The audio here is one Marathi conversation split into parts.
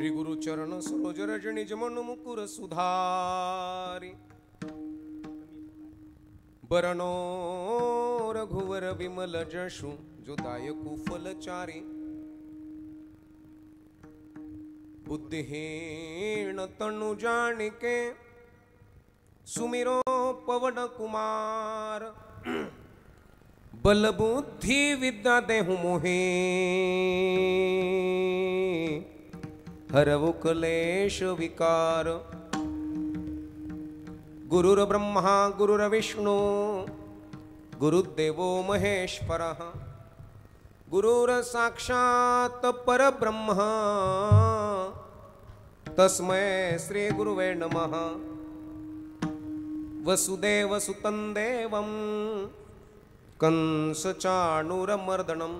श्री गुरु चरण सरोज रज निज मन मुकुर सुधारी बरनो रघुवर विमल जशु जो दायकु फलचारी बुद्धिहीन तनु जानिके सुमिरो पवन कुमार बल बुद्धि विद्या देहु मोहे हरवु क्लेश विकार गुरुर्ब्रह्मा गुरुर्विष्णु गुरुदेवो महेश्वरः गुरुर्साक्षात् परब्रह्म तस्मै श्री गुरुवे नमः। वसुदेव सुतं देवं कंस चाणूरमर्दनं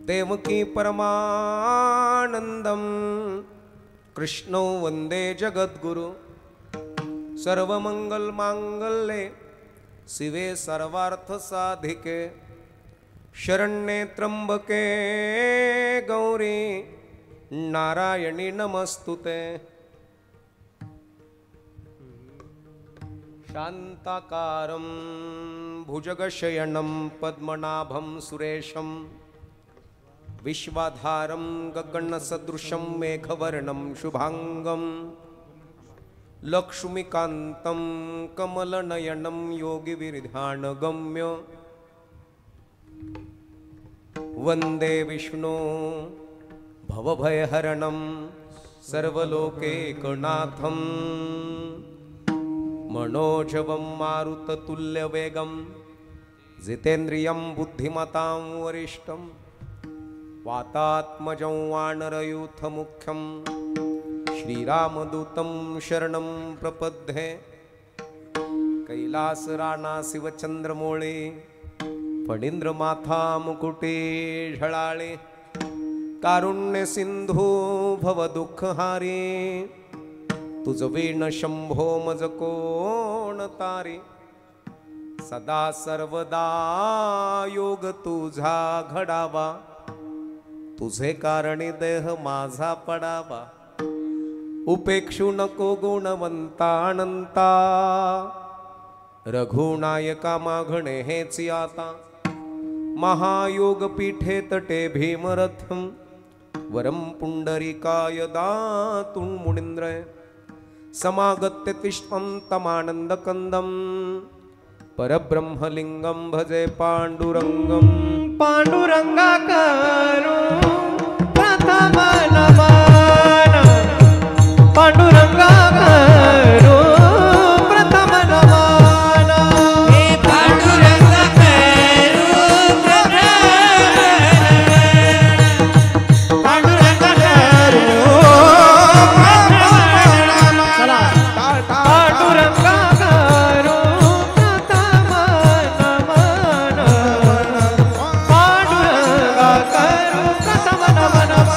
देवकी परमानंदं कृष्णो वंदे जगद्गुरु सर्वमंगल मांगल्ये शिवे सर्वार्थ साधिके शरण्ये त्र्यंबके गौरी नारायणी नमस्तुते। शांताकारं भुजगशयनं पद्मनाभं सुरेशं विश्वाधारं गगनसदृशं मेघवर्णं शुभांगं लक्ष्मीकान्तं कमलनयनं योगिविरध्यानगम्य वन्दे विष्णु भवभयहरणं सर्वलोकैकनाथं मनोजवं मारुततुल्यवेगं जितेन्द्रियं बुद्धिमतां वरिष्ठं वातात्मजं वानरयूथमुख्यं श्रीरामदूतं शरणं प्रपद्ये। कैलासराना शिवचंद्रमौळी फणींद्रमाथा मुकुटे झळाळे कारुण्य सिंधू भवदुःखहारी तुझ विण शंभो मज कोण तारी सदा सर्वदा योग तुझा घडावा तुझे कारणी देह माझा पडावा उपेक्षू नको गुणवंता अनंता रघुनायका मागणे हेची आता महायोग पीठे तटे भीमरथम वरम पुंडरीकाय दातुं मुनींद्रय समागत्य तिष्ठं तमानंदकंदं परब्रह्मलिंगं भजे पांडुरंगं पांडुरंगाकरो प्रथम नमन पांडुरंगाकरो प्रथम नमन हे पांडुरंगाकरो पांडुरंगाकरो पांडुरंगाकरो प्रथम नमन पांडुरंगाकरो प्रथम नमन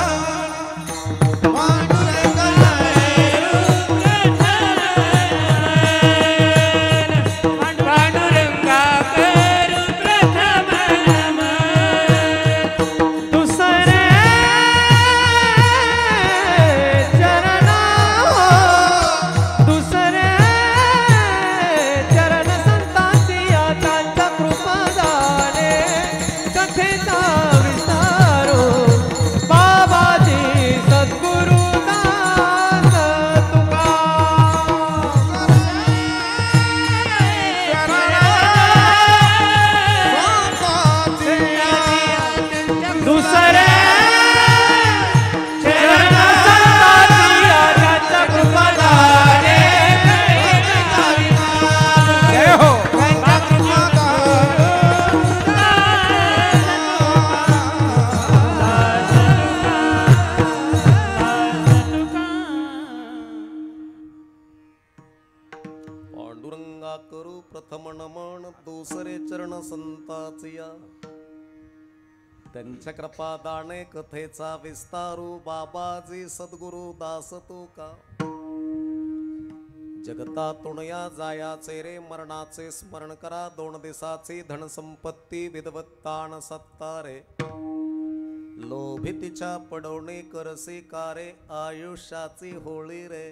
करू प्रथम नमन दुसरे चरण संताचिया त्यांच्या कृपादाने कथेचा विस्तारू बाबाजी सद्गुरु दास तुका जगतातून या जायाचे रे मरणाचे स्मरण करा दोन दिवसाची धनसंपत्ती विदवत्तान सत्ता रे लोभितीच्या पडवणे करसे कारे आयुष्याची होळी रे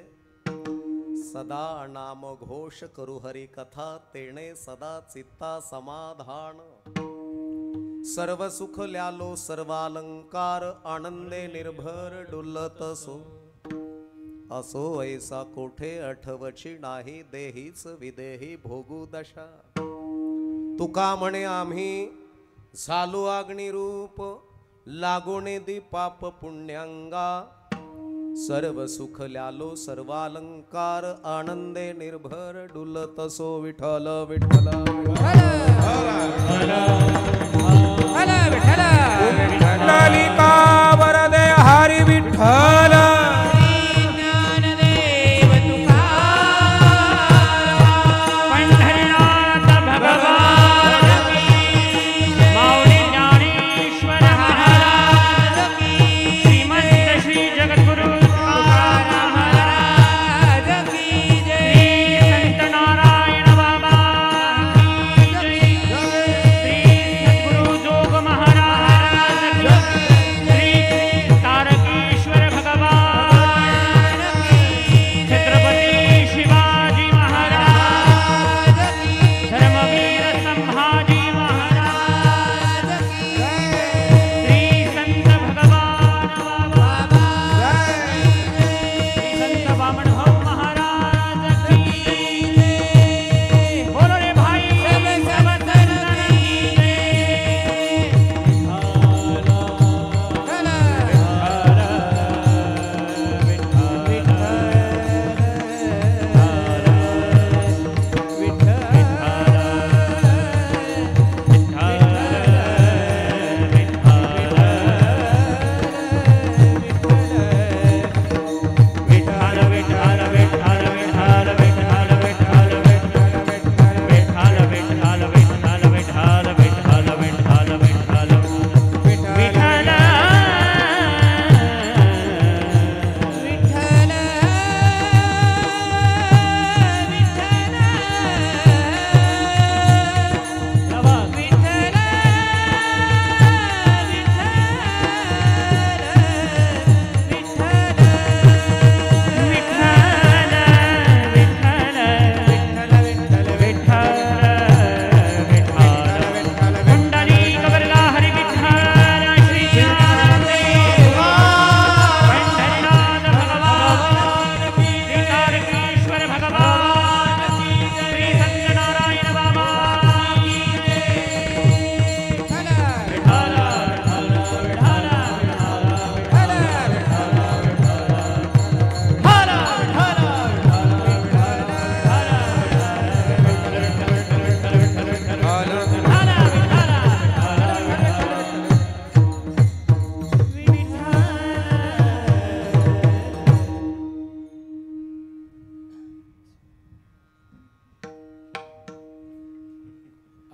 सदा नाम घोष करू हरी कथा तेणे सदा चित्ता समाधान सर्व सुख ल्यालो सर्वालंकार आनंदे निर्भर डुलत असो ऐसा कोठे आठवची नाही देहीच विदेही भोगू दशा तुका म्हणे आम्ही झालो अग्निरूप लागोने दी पाप पुण्यांगा सर्व सुख ल्यालो सर्वालंकार आनंदे निर्भर डुलत सो विठ्ठल विठ्ठल लालिका वरदे हरी विठ्ठल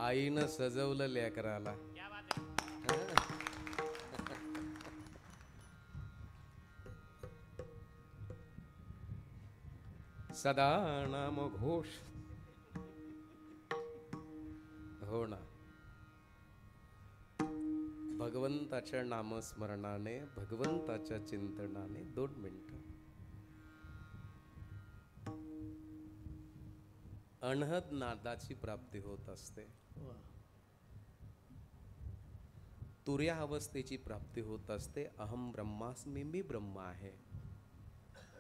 आईनं सजवलं लेकराला सदा नाम घोष हो ना भगवंताच्या नामस्मरणाने भगवंताच्या चिंतनाने 2 मिनिटं अनहद नादाची प्राप्ती होत असते तुर्या अवस्थेची प्राप्ती होत असते अहम ब्रह्मास्मी मी ब्रह्म आहे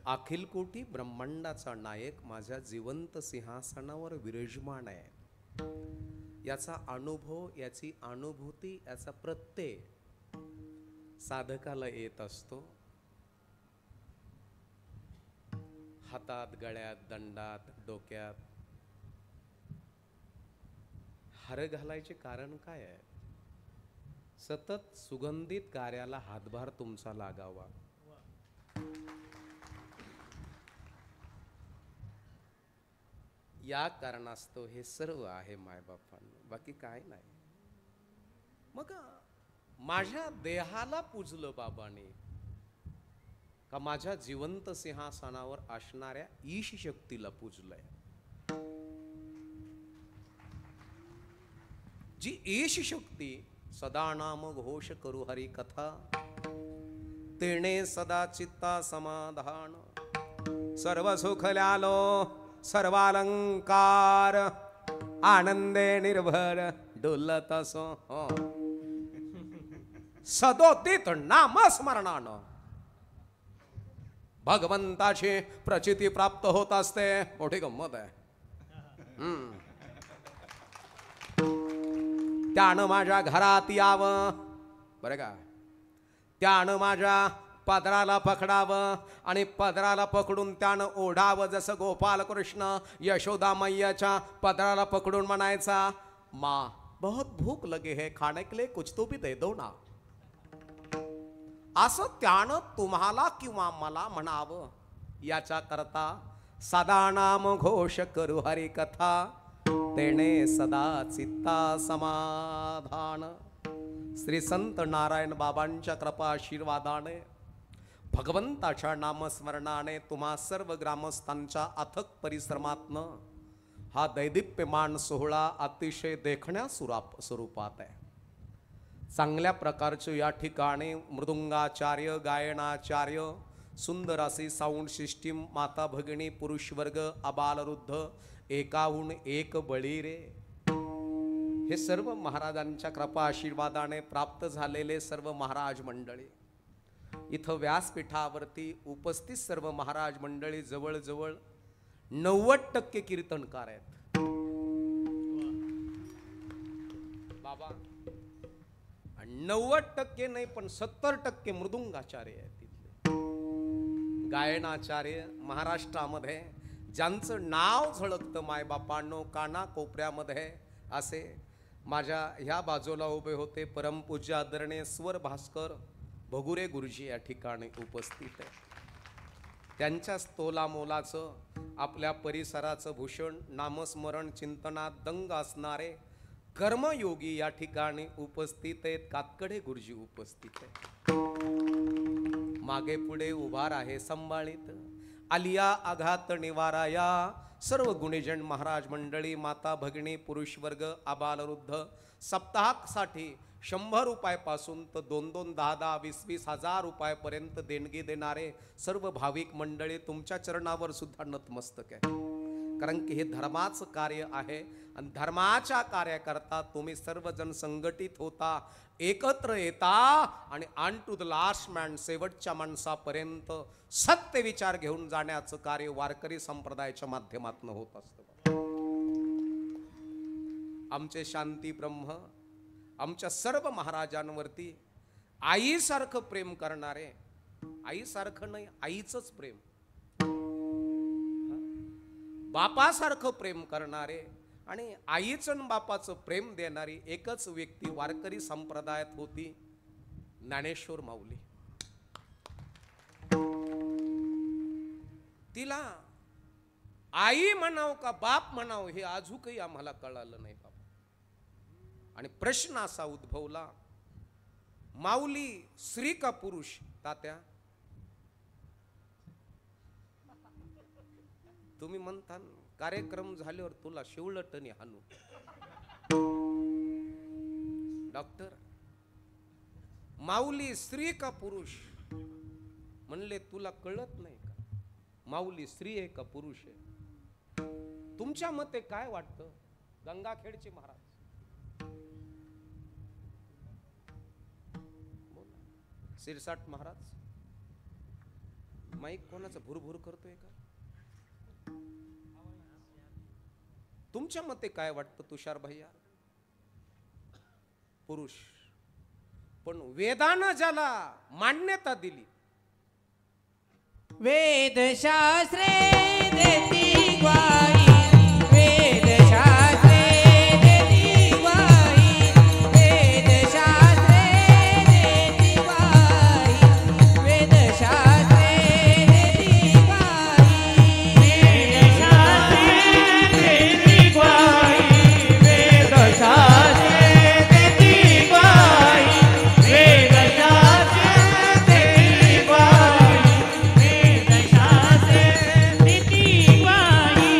अखिल कोटी ब्रह्मांडाचा नायक माझ्या जिवंत सिंहासनावर विराजमान आहे याचा अनुभव याची अनुभूती याचा प्रत्यय साधकाला येत असतो हातात गळ्यात दंडात डोक्यात हार घालायचे कारण काय आहे सतत सुगंधित कार्याला हातभार तुमचा लागावा या कारणास्तव हे सर्व आहे मायबापांना बाकी काय नाही मग माझ्या देहाला पूजलं बाबाने का माझ्या जिवंत सिंहासनावर असणाऱ्या ईश शक्तीला पूजलंय जी ईश शक्ती सदा नाम घोष करू हरी कथा, तेणे सदा चित्ता समाधान, सर्व सुखल्यालो सर्वालंकार, आनंदे निर्भर डोलत असो सदोदित नामस्मरणानं भगवंताची प्रचिती प्राप्त होत असते. मोठी गंमत आहे. त्यानं माझ्या घरात यावं बरं का, त्यानं माझ्या पदराला पकडावं आणि पदराला पकडून त्यानं ओढावं. जसं गोपाल कृष्ण यशोदा मैयाच्या पदराला पकडून म्हणायचा, माँ बहुत भूक लगे है, खाने के लिए कुछ तो भी दे दो ना. असं त्यानं तुम्हाला किंवा मला म्हणावं. याच्या करता सदा नाम घोष करू हरी कथा, तेणे सदा चित्ता समाधान. श्री संत नारायण बाबांच्या कृपा आशीर्वादाने, भगवंताच्या नामस्मरणाने तुम्हा सर्व ग्रामस्थांच्या अथक परिश्रमातनं हा दैदिप्यमान सोहळा अतिशय देखण्या स्वरूपात आहे. चांगल्या प्रकारचे या ठिकाणी मृदुंगाचार्य, गायनाचार्य, सुंदर अशी साऊंड सिस्टीम, माता भगिनी, पुरुष वर्ग, अबालवृद्ध, एकाहून एक बळी रे, हे सर्व महाराजांच्या कृपा आशीर्वादाने प्राप्त झालेले सर्व महाराज मंडळी इथं व्यासपीठावरती उपस्थित सर्व महाराज मंडळी जवळजवळ 90% कीर्तनकार आहेत. बाबा 90% नाही पण 70% मृदुंगाचार्य आहेत. तिथले गायनाचार्य महाराष्ट्रामध्ये ज्यांचं नाव झळकतं मायबापांनो काना कोपऱ्यामध्ये, असे माझ्या ह्या बाजूला उभे होते परमपूज्य आदरणीय स्वर भास्कर भगुरे गुरुजी या ठिकाणी उपस्थित आहे. त्यांच्याच तोलामोलाचं आपल्या परिसराचं भूषण, नामस्मरण चिंतनात दंग असणारे कर्मयोगी या ठिकाणी उपस्थित आहेत. कातकडे गुरुजी उपस्थित आहेत. मागे पुढे उभार आहे संभाळीत, आलिया आघात निवाराया सर्व गुणीजन महाराज मंडळी, माता भगिनी, पुरुष वर्ग, आबालवृद्ध, सप्ताहासाठी 100 रुपयापासून तर 2-2, 10-10, 20-20 हजार रुपयापर्यंत देणगी देणारे सर्व भाविक मंडळी तुमच्या चरणावर सुद्धा नतमस्तक आहे. कारण की हे धर्माचं कार्य आहे आणि धर्माच्या कार्याकरता तुम्ही सर्वजण संघटित होता, एकत्र येता आणि on to the last man, शेवटच्या माणसापर्यंत सत्य विचार घेऊन जाण्याचं कार्य वारकरी संप्रदायाच्या माध्यमातून होत असतं. आमचे शांती ब्रह्म आमच्या सर्व महाराजांवरती आईसारखं प्रेम करणारे, आईसारखं नाही आईचंच प्रेम, बापासारखं प्रेम करणारे आणि आईचं बापाचं प्रेम देणारी एकच व्यक्ती वारकरी संप्रदायात होती, ज्ञानेश्वर माऊली. तिला आई म्हणाव का बाप म्हणाव हे अजूनही आम्हाला कळालं नाही बाबा. आणि प्रश्न असा उद्भवला, माऊली स्त्री का पुरुष? तात्या तुम्ही म्हणता कार्यक्रम झाल्यावर तुला शिवलटणी हाणू. डॉक्टर माऊली स्त्री का पुरुष? म्हणले तुला कळत नाही का माऊली स्त्री आहे का पुरुष आहे? तुमच्या मते काय वाटतं? गंगाखेडचे महाराज सिरसाट महाराज, माईक कोणाचा भुरभुर करतोय का? तुमच्या मते काय वाटतं तुषार भैया? पुरुष. पण वेदानं ज्याला मान्यता दिली, वेदशास्त्रे देती ग्वाही, वेदशास्त्रे देती ग्वाही, वेदशास्त्रे देती ग्वाही, वेदशास्त्रे देती ग्वाही, वेदशास्त्रे देती ग्वाही, वेदशास्त्रे देती ग्वाही, वेदशास्त्रे देती ग्वाही, वेदशास्त्रे देती ग्वाही.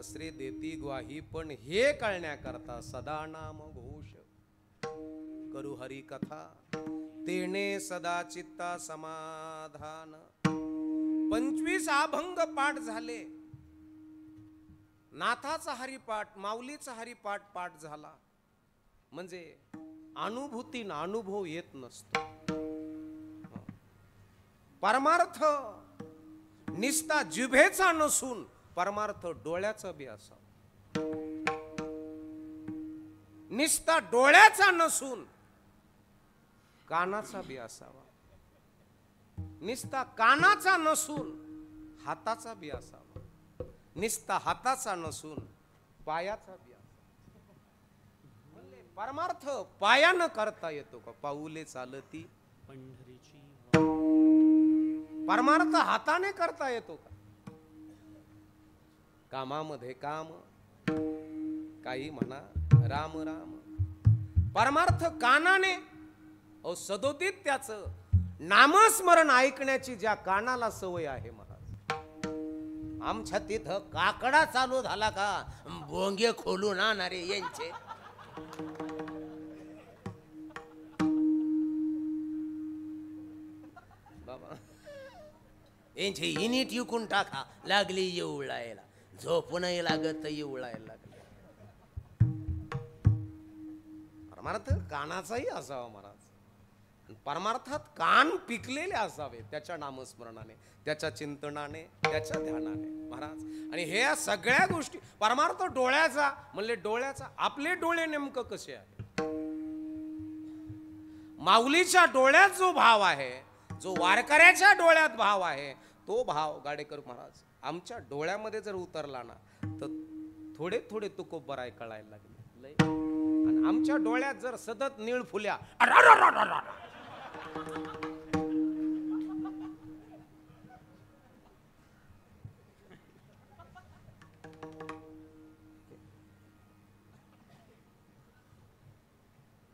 शास्त्रे देती ग्वाही, पण हे कळण्याकरता सदा नाम घोष करू हरी कथा, तेने सदा चित्ता समाधान. 25 अभंग पाठ झाले, नाथाचा हरिपाठ, माऊलीचा हरिपाठ पाठ झाला म्हणजे अनुभूतीनं अनुभव येत नसतो. परमार्थ निस्ता जिभेचा नसून परमार्थ डोळ्याचा बी असावा. निस्ता डोळ्याचा नसून कानाचा बी असावा. निस्ता कानाचा नसून हाताचा बी असावा. निस्ता हाताचा नसून पायाचा बी असावा. म्हणले परमार्थ पायानं करता येतो का? पाऊले चालती पंढरीची. परमार्थ हाताने करता येतो का? कामामध्ये काम, काही म्हणा राम राम. परमार्थ कानाने, अहो सदोदित त्याचं नामस्मरण ऐकण्याची ज्या कानाला सवय आहे महाराज, आमच्या तिथं काकडा चालू झाला का बोंगे खोलून आणणारे यांचे. बाबा यांचे युनिट विकून टाका, लागली येवळायला, झोपूनही लागत येवळायला लागले. परमार्थ कानाचाही असावा महाराज. परमार्थात कान पिकलेले असावे त्याच्या नामस्मरणाने, त्याच्या चिंतनाने, त्याच्या ध्यानाने महाराज. आणि हे सगळ्या गोष्टी परमार्थ डोळ्याचा म्हणले डोळ्याचा. आपले डोळे नेमकं कसे आहे? माऊलीच्या डोळ्यात जो भाव आहे, जो वारकऱ्याच्या डोळ्यात भाव आहे, तो भाव गाडेकर महाराज आमच्या डोळ्यामध्ये जर उतरला ना तर थोडे थोडे तुकोबराय कळायला लागले लय. आणि आमच्या डोळ्यात जर सतत नीळ फुल्या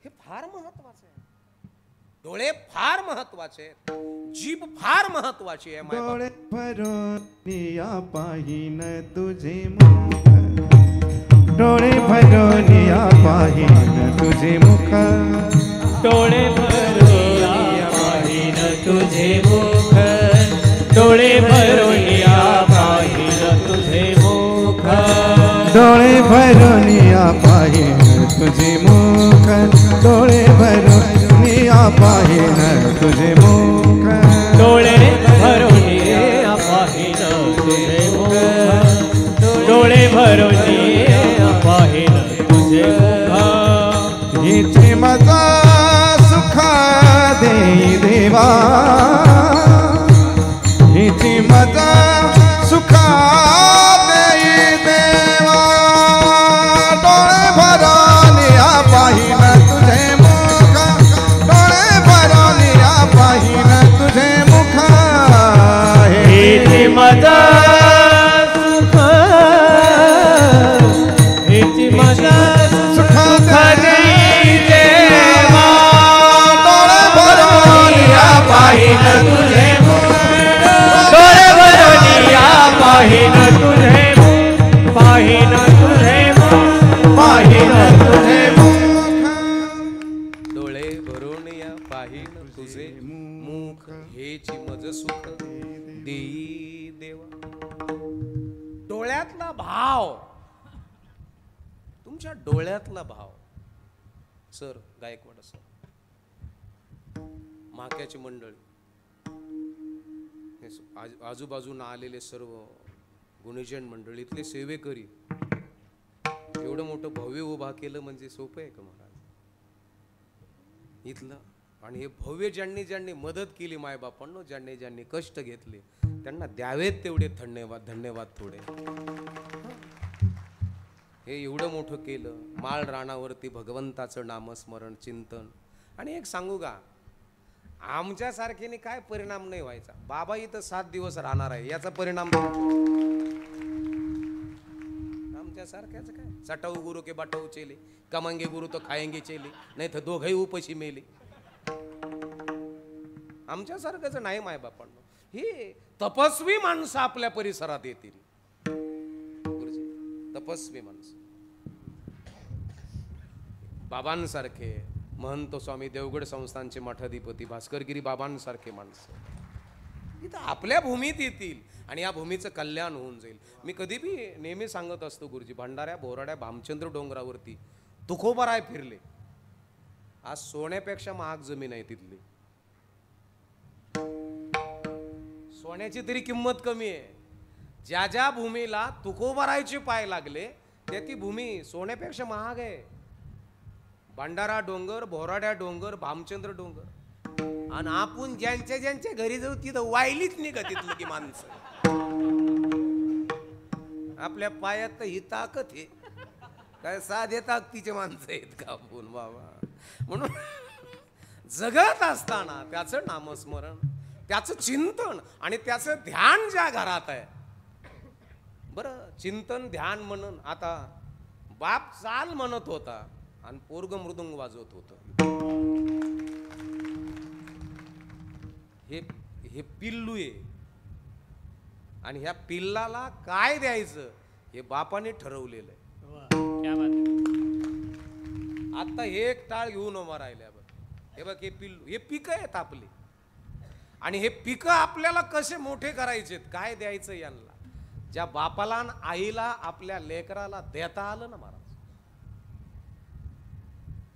हे फार महत्वाचं आहे. डोळे फार महत्वाचे आहेत, जीभ फार महत्वाची आहे. डोळे भरून या पाहिन तुझे मुख, डोळे भरून या पाहिन तुझे मुख, डोळे भरून या पाहिन तुझे मुख, डोळे भरून या पाहिन तुझे मुख, डोळे भरून या पाहिन तुझे मुख, डोळे भरून या पाहिन तुझे मुख, डोळे भरून या पाहिन तुझे मुख, डोळे भरून या पाहिन तुझे मुख. हिची मजा सुख देई देवा, हिची मजा सुख देई देवा, डोळे भरून या पाहिन तुझे मुख, डोळे भरून या पाहिन तुझे मुख. हिची मजा सुख, हिची मजा सुख देई देवा, डोळे भरून या पाहिन तुझे मुख, डोळे भरून या पाहिन तुझे मुख, पाहिन तुझे मुख, पाहिन तुझे मुख. डोळे भरून या पाहिन तुझे मुख, हेची मज सुख देई देवा. डोळ्यातला भाव, तुमच्या डोळ्यातला भाव. सर गायकवाड सर, माक्याची मंडळी, आजूबाजूला आलेले सर्व गुणीजन मंडळीतले सेवेकरी, एवढं मोठं भव्य उभा केलं म्हणजे सोपं आहे का महाराज इथलं. आणि हे भव्य ज्यांनी ज्यांनी मदत केली मायबापांनो, ज्यांनी ज्यांनी कष्ट घेतले त्यांना द्यावेत तेवढे धन्यवाद. धन्यवाद थोडे. हे एवढं मोठं केलं, माळ राणावरती भगवंताचं नामस्मरण चिंतन. आणि एक सांगू का, आमच्या सारख्याने काय परिणाम नाही व्हायचा. बाबा इथं 7 दिवस राहणार आहे याचा परिणाम आमच्या सारख्याच काय. सटाऊ गुरु के बाटाऊ चेले, कमांगे गुरु तो खाएंगे चेले, नाही तर दोघंही उपाशी मेले. आमच्या सारखंच नाही माय बापांनो. ही तपस्वी माणसं आपल्या परिसरात येतील. तपस्वी माणसं, बाबांसारखे महंत स्वामी देवगड संस्थानचे मठाधिपती भास्करगिरी बाबांसारखे माणसं इथं आपल्या भूमीत येतील आणि या भूमीचं कल्याण होऊन जाईल. मी कधी बी नेहमी सांगत असतो गुरुजी, भंडाऱ्या बोराड्या भामचंद्र डोंगरावरती तुकोबाराय फिरले, आज सोन्यापेक्षा महाग जमीन आहे तिथली. सोन्याची तरी किंमत कमी आहे. ज्या ज्या भूमीला तुकोबारायचे पाय लागले त्या ती भूमी सोन्यापेक्षा महाग आहे. भंडारा डोंगर, बोराड्या डोंगर, भामचंद्र डोंगर. आणि आपण ज्यांच्या ज्यांच्या घरी जाऊ तिथं वायलीच निघा तिथलं की माणसं. आपल्या पायात तर ही ताकद आहे काय, साधे ताकदीचे माणसं आहेत का आपण बाबा. म्हणून जगत असताना त्याचं नामस्मरण, त्याचं चिंतन आणि त्याचं ध्यान ज्या घरात आहे. बरं, चिंतन ध्यान म्हणून आता बाप चाल म्हणत होता आणि पोरग मृदुंग वाजवत होतं. हे पिल्लू आहे आणि ह्या पिल्लाला काय द्यायचं हे बापाने ठरवलेलं आहे. आता हे एक टाळ घेऊन उभा राहिल्या बघ. हे बघ, हे पिल्लू, हे पिकं आहेत आपली आणि हे पिकं आपल्याला कसे मोठे करायचे, काय द्यायचं यांना. ज्या बापाला आणि आईला आपल्या लेकराला देता आलं ना महाराज,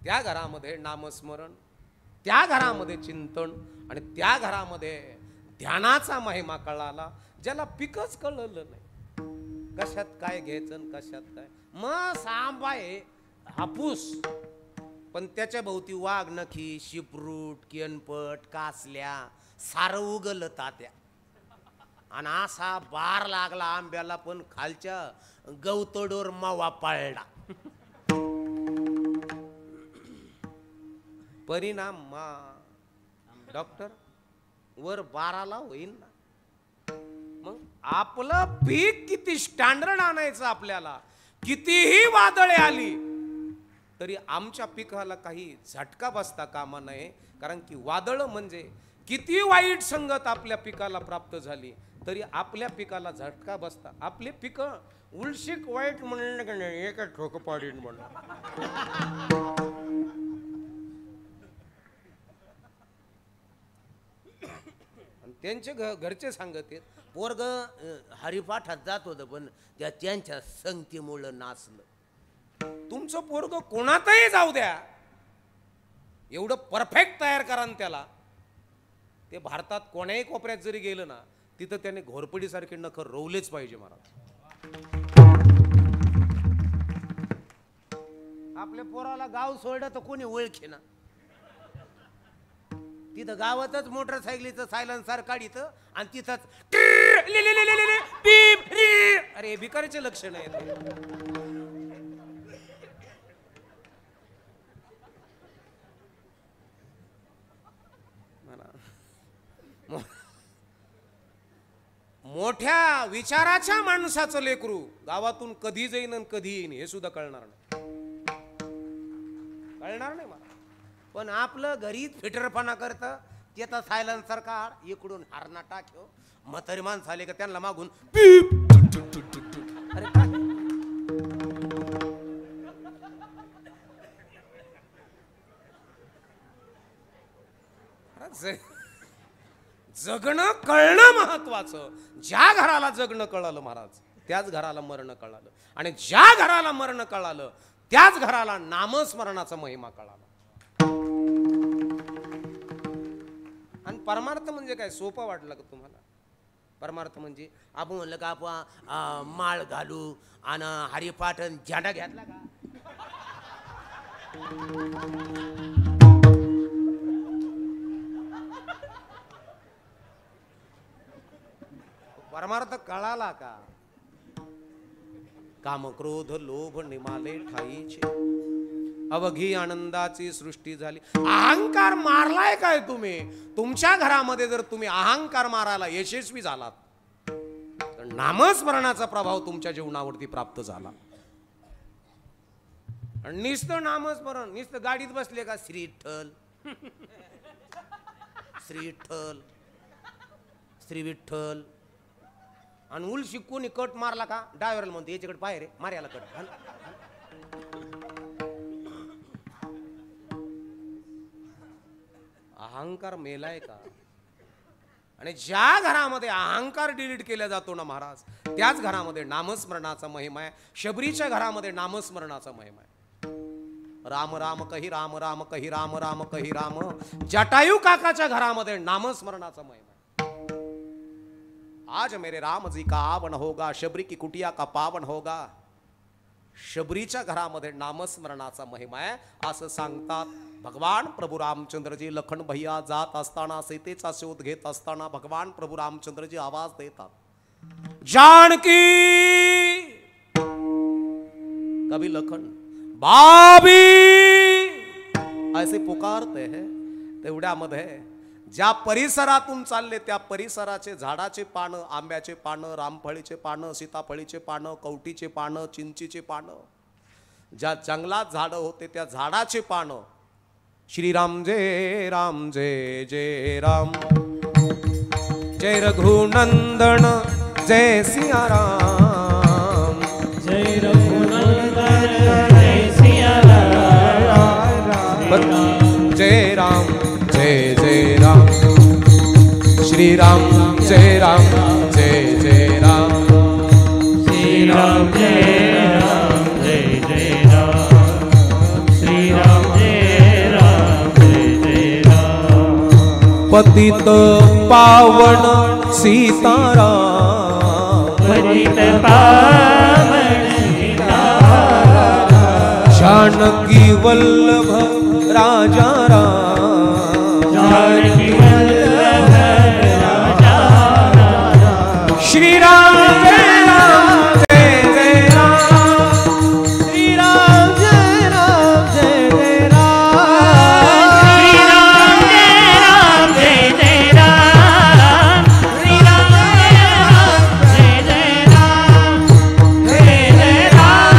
त्या घरामध्ये नामस्मरण, त्या घरामध्ये चिंतन आणि त्या घरामध्ये ध्यानाचा महिमा कळाला. ज्याला पिकच कळलं नाही, कशात काय घ्यायचं कशात काय. मग सांबा आहे हापूस, पण त्याच्या भोवती वाघ नखी, शिपरूट, केनपट, कासल्या सारं उगल तात्या. आणि असा बार लागला आंब्याला, पण खालच्या गवतडोर मावा पाळला. परिणाम डॉक्टर वर 12ला होईल ना. मग आपलं पीक किती स्टँडर्ड आणायचं, आपल्याला कितीही वादळे आली तरी आमच्या पिकाला काही झटका बसता कामा नये. कारण की वादळ म्हणजे किती वाईट संगत आपल्या पिकाला प्राप्त झाली तरी आपल्या पिकाला झटका बसता. आपले पिक उलशिक वाईट म्हणलं का नाही, एका ठोक पाडीन म्हणून. त्यांचे घरचे सांगत आहेत, पोरग हरिपाठात जात होतं पण त्यांच्या संगतीमुळं नाचलं. तुमचं पोरग कोणातही जाऊ द्या, एवढं परफेक्ट तयार करा ना त्याला. ते भारतात कोण्याही कोपऱ्यात जरी गेलं ना, तिथं त्याने घोरपडीसारखे नखर रोवलेच पाहिजे महाराज. आपल्या पोराला गाव सोडलं तर कोणी ओळखे ना. तिथं गावातच मोटरसायकलीचं सायलेन्सर काढित आणि तिथंच अरे भिकारीचे लक्षण आहे. मोठ्या विचाराच्या माणसाचं लेकरू गावातून कधी जाईन आणि कधी येईन हे सुद्धा कळणार नाही मला. पण आपलं घरीच फिटरपणा करतं, त्याचा सायलेन्सर काढ, इकडून हारणा टाक्यो, म्हातारी माणसं आले का त्यांना मागून पीप. अरे जगणं कळणं महत्वाचं. ज्या घराला जगणं कळालं महाराज त्याच घराला मरण कळालं, आणि ज्या घराला मरण कळालं त्याच घराला नामस्मरणाचा महिमा कळाला. आणि परमार्थ म्हणजे काय, सोपं वाटलं का तुम्हाला? परमार्थ म्हणजे आपण म्हणलं का आपण माळ घालू आणि हरिपाठ झेंडा घेतला का? परमार्थ कळाला का? काम क्रोध लोभ निमाले ठाईचे, अवघी आनंदाची सृष्टी झाली. अहंकार मारलाय काय तुम्ही? तुमच्या घरामध्ये जर तुम्ही अहंकार मारायला यशस्वी झालात तर नामस्मरणाचा प्रभाव तुमच्या जीवनावरती प्राप्त झाला. आणि नुसतं नामस्मरण, नुसतं गाडीत बसले का श्री विठ्ठल श्री विठ्ठल श्री विठ्ठल, आणि उल शिकून कट मारला का ड्रायव्हरला म्हणतो याच्याकडे पाय रे मार याला कट. अहंकार मेलाय का? आणि ज्या घरामध्ये अहंकार डिलीट केला जातो ना महाराज, त्याच घरामध्ये नामस्मरणाचा महिमा आहे. शबरीच्या घरामध्ये नामस्मरणाचा महिमा आहे. राम राम कही राम राम कही राम राम कही राम. जटायू काकाच्या घरामध्ये नामस्मरणाचा महिमा आहे. आज मेरे राम जी का आवन होगा, शबरी की कुटिया का पावन होगा. शबरीच्या घरामध्ये नामस्मरणाचा महिमा आहे असं सांगतात. भगवान प्रभू रामचंद्रजी लखन भैया जात असताना सीतेचा शोध घेत असताना भगवान प्रभू रामचंद्रजी आवाज देतात, जानकी. कभी लखन बाबी ऐसे पुकारते हैं. तेवढ्यामध्ये ज्या परिसरातून चालले त्या परिसराचे झाडाचे पानं, आंब्याचे पानं, रामफळीचे पानं, सीताफळीचे पानं, कवटीचे पानं, चिंचीचे पानं, ज्या जंगलात झाडं होते त्या झाडाचे पानं, श्रीराम जय राम जय जय राम, जय रघुनंदन जय सिया राम, जय रघुनंदन जय सिया राम, जय राम जय जय राम, श्री राम जय राम जय जय राम, श्री राम जय राम जय जय राम, श्री राम जय राम जय जय राम. पतित पावन सीताराम, पतित पावन सीताराम, जानकी वल्लभ राजा राम, जानकी वल्लभ राजा राम. श्री राम जय राम जय जय राम, श्री राम जय राम जय जय राम, श्री राम जय राम जय जय राम, श्री राम जय राम जय जय राम.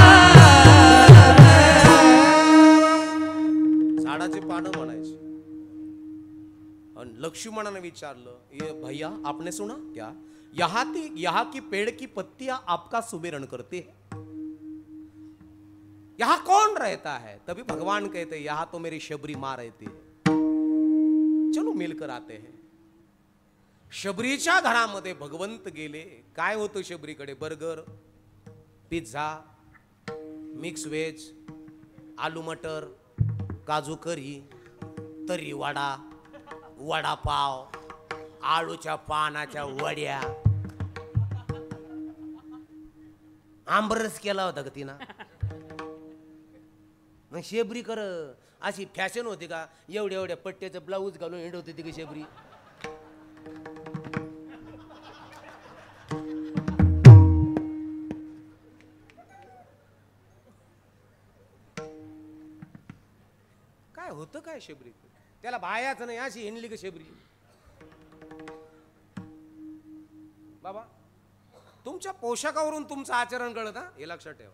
झाडाचे पानं म्हणायचे. आणि लक्ष्मणाने विचारलं, ये भैया आपने सुना क्या, यहाँ की पेड़ की पत्तियां आपका सुमिरन करती है, यहाँ कौन रहता है. तभी भगवान कहते यहाँ तो मेरी शबरी माँ रहती है, चलो मिलकर आते हैं. शबरीच्या घरामध्ये भगवंत गेले. काय होतं शबरीकडे? बर्गर, पिझ्झा, मिक्स वेज, आलू मटर, काजू करी, तर्री वडा, वडापाव, आळूच्या पानाच्या वड्या, आंबरस केला होता का तिनं. मग शेबरी कर अशी फॅशन होती का? एवढ्या एवढ्या पट्ट्याचं ब्लाऊज घालून हिंड होती ती का शेबरी? काय होतं काय शेबरी? त्याला बायाच नाही अशी हिंडली का शेबरी? बाबा तुमच्या पोशाखावरून तुमचं आचरण कळत, हे लक्षात ठेवा.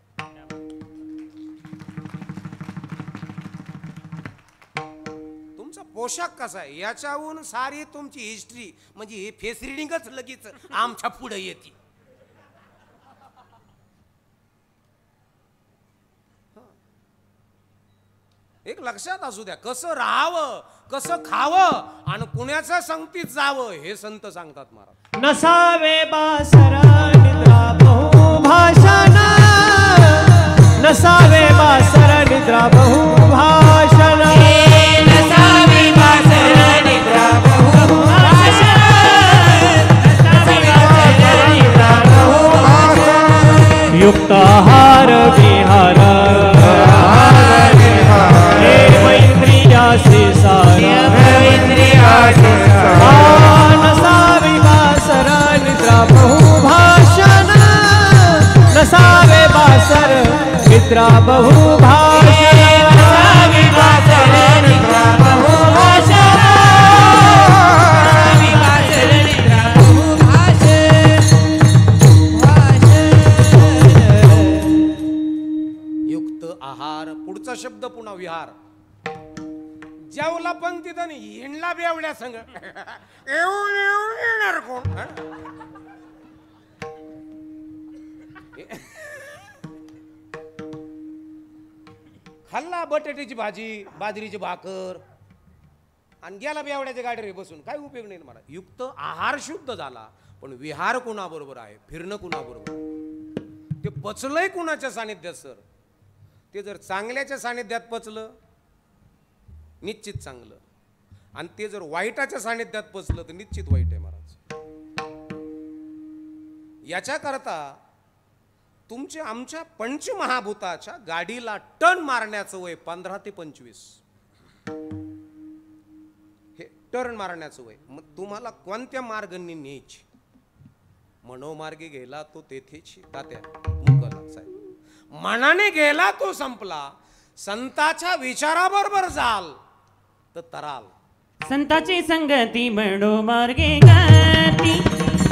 तुमचा पोशाख कसा आहे याच्याहून सारी तुमची हिस्ट्री म्हणजे हे फेस रिडिंगच लगेच आमच्या पुढे येते. एक लक्षात असू द्या, कसं राहावं, कसं खावं आणि कुणाच्या संगतीत जावं हे संत सांगतात महाराज. नसावे बासरा निद्रा बहुभाषण, नसावे बासरा निद्रा बहुभाषण, नसावे बासरा निद्रा बहुभाषण, नसावे बासरा निद्रा बहुभाषण, युक्त आहार विहार, मैत्रियासे सारा, मैत्रियासे सारा, नसावे बासरा निद्रा बहुभाषण, नसावे बासर निद्रा बहुभाषण, नसावे बासर निद्रा बहुभाषण, नसावे बासर निद्रा बहुभाषण. युक्त आहार. पुढचा शब्द पुन्हा विहार. जेवला पंक्तीत आणि हिंडला बेवड्या संग येऊन येऊन येणार कोण? खाल्ला बटाट्याची भाजी, बाजरीची भाकर आणि गेला बेवड्याच्या गाडीवर बसून, काय उपयोग नाही मला. युक्त आहार शुद्ध झाला, पण विहार कुणाबरोबर आहे, फिरणं कुणाबरोबर, ते पचलंय कुणाच्या सानिध्यात सर. ते जर चांगल्याच्या सानिध्यात पचलं निश्चित चांगलं, आणि ते जर वाईटाच्या सानिध्यात पचलं तर निश्चित वाईट आहे महाराज. याच्याकरता तुमच्या आमच्या पंचमहाभूताच्या गाडीला टर्न मारण्याचं वय 15 ते 25. हे टर्न मारण्याचं वय. मग तुम्हाला कोणत्या मार्गांनी न्यायची? मनोमार्गे गेला तो तेथेची तात्या मुकला साहेब. मनाने गेला तो संपला, संताच्या विचाराबरोबर जाल तर तराल. संताची संगती म्हणो मार्गे गती,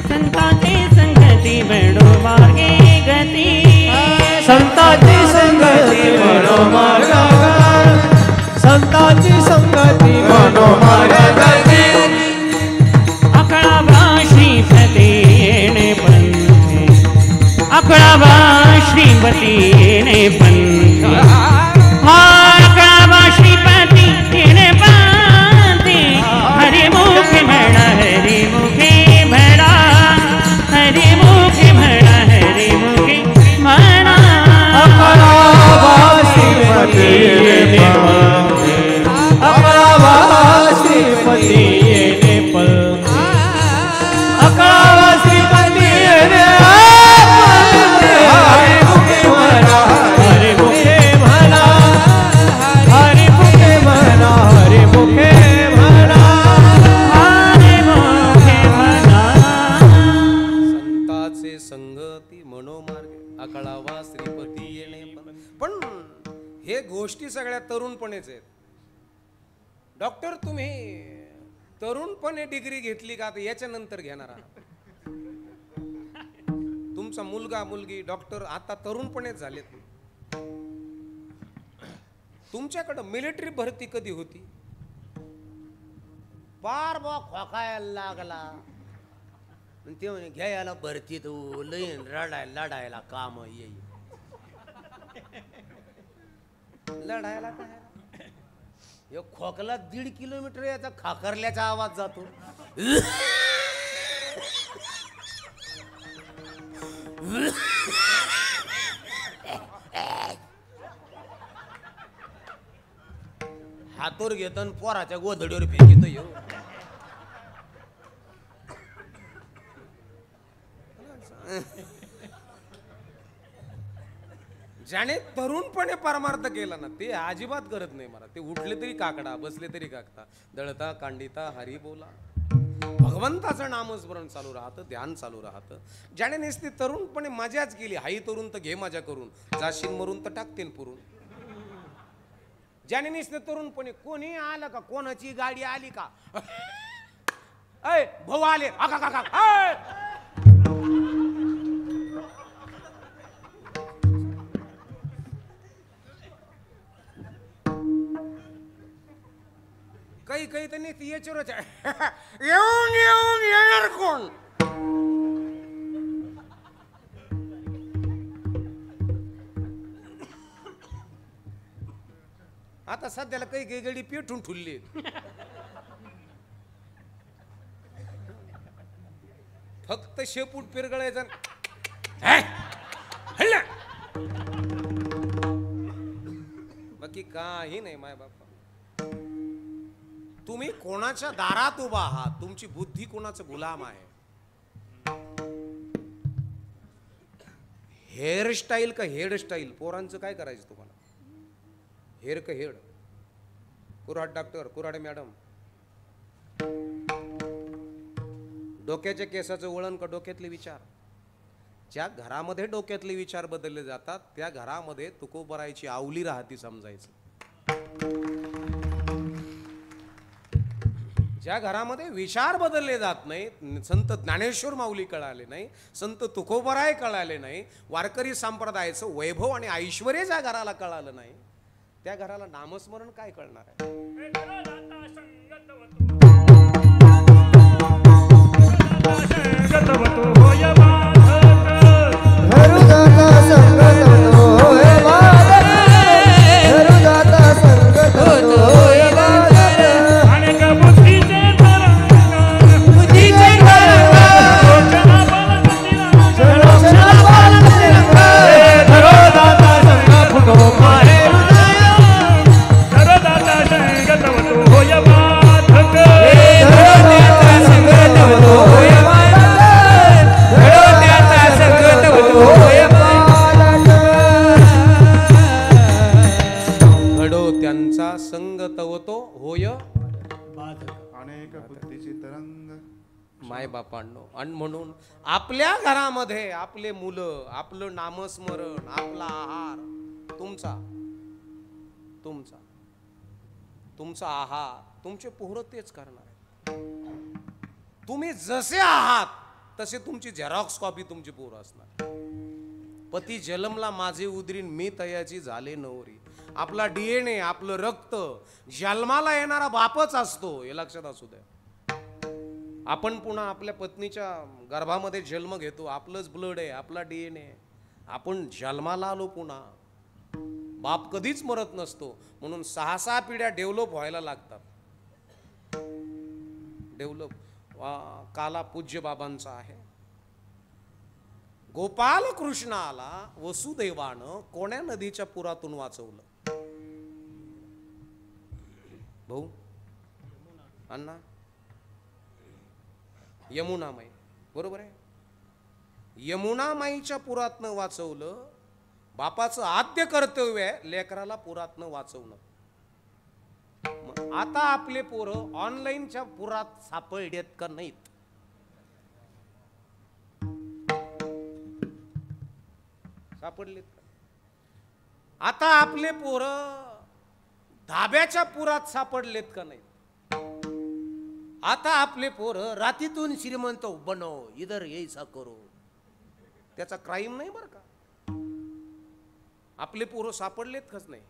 संताची संगती म्हणो मार्गे गती, संताची संगती म्हणो मार्ग, संताची संगती म्हणो मार्ग. अकळावा श्रीपती येणे पंथे, अकळावा श्रीपती येणे पंथे, अकळावा श्रीपती येणे पंथे. हरिमुखे म्हणा, हरिमुखे म्हणा, हरिमुखे म्हणा, हरिमुखे म्हणा. अकळावा श्रीपती येणे पंथे, अकळावा श्रीपती येणे पंथे, अकळावा श्रीपती येणे पंथे. हरिमुखे म्हणा, हरिमुखे म्हणा, हरिमुखे म्हणा, हरिमुखे म्हणा, हरिमुखे म्हणा. संताचे संगती मनोमार्गे अकळावा श्रीपती येणे. पण हे गोष्टी सगळ्या तरुणपणेच आहेत. डॉक्टर तुम्ही तरुणपणे डिग्री घेतली का? याच्या नंतर घेणार आहात. तुमचा मुलगा मुलगी डॉक्टर आता तरुणपणेच झालेत. तुमच्याकडं मिलिटरी भरती कधी होती? बार बा खोकायला लागला ते म्हणे घ्यायला भरती तू लईन लढायला काम येईल. लढायला काय खोकला 1.5 किलोमीटर याचा खाकरल्याचा आवाज जातो. हातोर घेतो आणि पोराच्या गोधडीवर फेकितो. येऊ ज्याने तरुणपणे परमार्थ केला ना ते अजिबात करत नाही मला. ते उठले तरी काकडा, बसले तरी काकडा, दळता कांडिता हरी बोला. भगवंताचं नामस्मरण चालू राहतं, ध्यान चालू राहतं. ज्याने नुसती तरुणपणे मजाच केली, हाई तरुण तर घे मजा करून, जाशील मरून तर टाकतील पुरून. ज्याने नुसते तरुणपणे कोणी आलं का, कोणाची गाडी आली का, अय भाऊ आले आका काका, काही काही तर नाही याच्यावरच येऊन येऊन येणार कोण. आता सध्याला काही काही गडी पेटून ठुलली. फक्त शेपूट पिरगळायचं. बाकी काही नाही माय बापा. तुम्ही कोणाच्या दारात उभा आहात, तुमची बुद्धी कोणाचं गुलाम आहे. हेअरस्टाईल का हेडस्टाईल, पोरांचं काय करायचं तुम्हाला? हेअर का हेड? कुऱ्हाड डॉक्टर, कुऱ्हाडे मॅडम. डोक्याच्या केसाचं वळण का डोक्यातले विचार? ज्या घरामध्ये डोक्यातले विचार बदलले जातात त्या घरामध्ये तुकोबरायची आवली राहती समजायचं. ज्या घरामध्ये विचार बदलले जात नाही, संत ज्ञानेश्वर माऊली कळाले नाही, संत तुकोबराय कळाले नाही, वारकरी संप्रदायाचं वैभव आणि ऐश्वर्य ज्या घराला कळालं नाही त्या घराला नामस्मरण काय कळणार आहे? धरू दादा बापांनो. आणि म्हणून आपल्या घरामध्ये आपले मुलं, आपलं नामस्मरण, आपला आहार, तुमचा तुमचा तुमचा आहार, तुमचे पोरं तेच करणार आहेत. तुम्ही जसे आहात तसे तुमची झेरॉक्स कॉपी तुमची पोरं असणार. पती जलमला माझे उदरीन मी तयाची झाले नवरी. आपला DNA, आपलं रक्त जन्माला येणारा बापच असतो, हे लक्षात असू द्या. आपण पुन्हा आपल्या पत्नीच्या गर्भामध्ये जन्म घेतो, आपलंच ब्लड आहे, आपला DNA. आपण जन्माला आलो पुन्हा. बाप कधीच मरत नसतो. म्हणून 6-6 पिढ्या डेव्हलप व्हायला लागतात. डेव्हलप काला पूज्य बाबांचा आहे. गोपाल कृष्णाला वसुदेवानं कोण्या नदीच्या पुरातून वाचवलं? भाऊ अण्णा, यमुनामाई, बरोबर आहे. यमुनामाईच्या पुरातनं वाचवलं. बापाचं आद्य कर्तव्य आहे लेकराला पुरातनं वाचवणं. आता आपले पोरं ऑनलाईनच्या पुरात सापडलेत का नाहीत? सापडलेत का? आता आपले पोरं धाब्याच्या पुरात सापडलेत का नाहीत? आता आपले पोरं रातीतून श्रीमंत बनव, इधर यायचा करो, त्याचा क्राईम नाही बरं का. आपले पोरं सापडलेत कच नाही?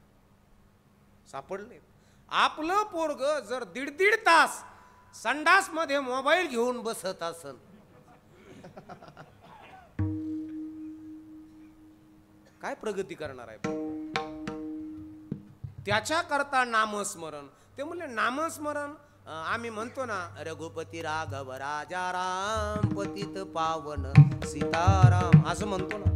सापडलेत. आपलं पोरग जर 1.5 तास संडास मध्ये मोबाईल घेऊन बसत असन, काय प्रगती करणार आहे? त्याच्या करता नामस्मरण. ते म्हणले नामस्मरण आम्ही म्हणतो ना, रघुपती राघव राजा राम पतित पावन सीताराम, असं म्हणतो ना.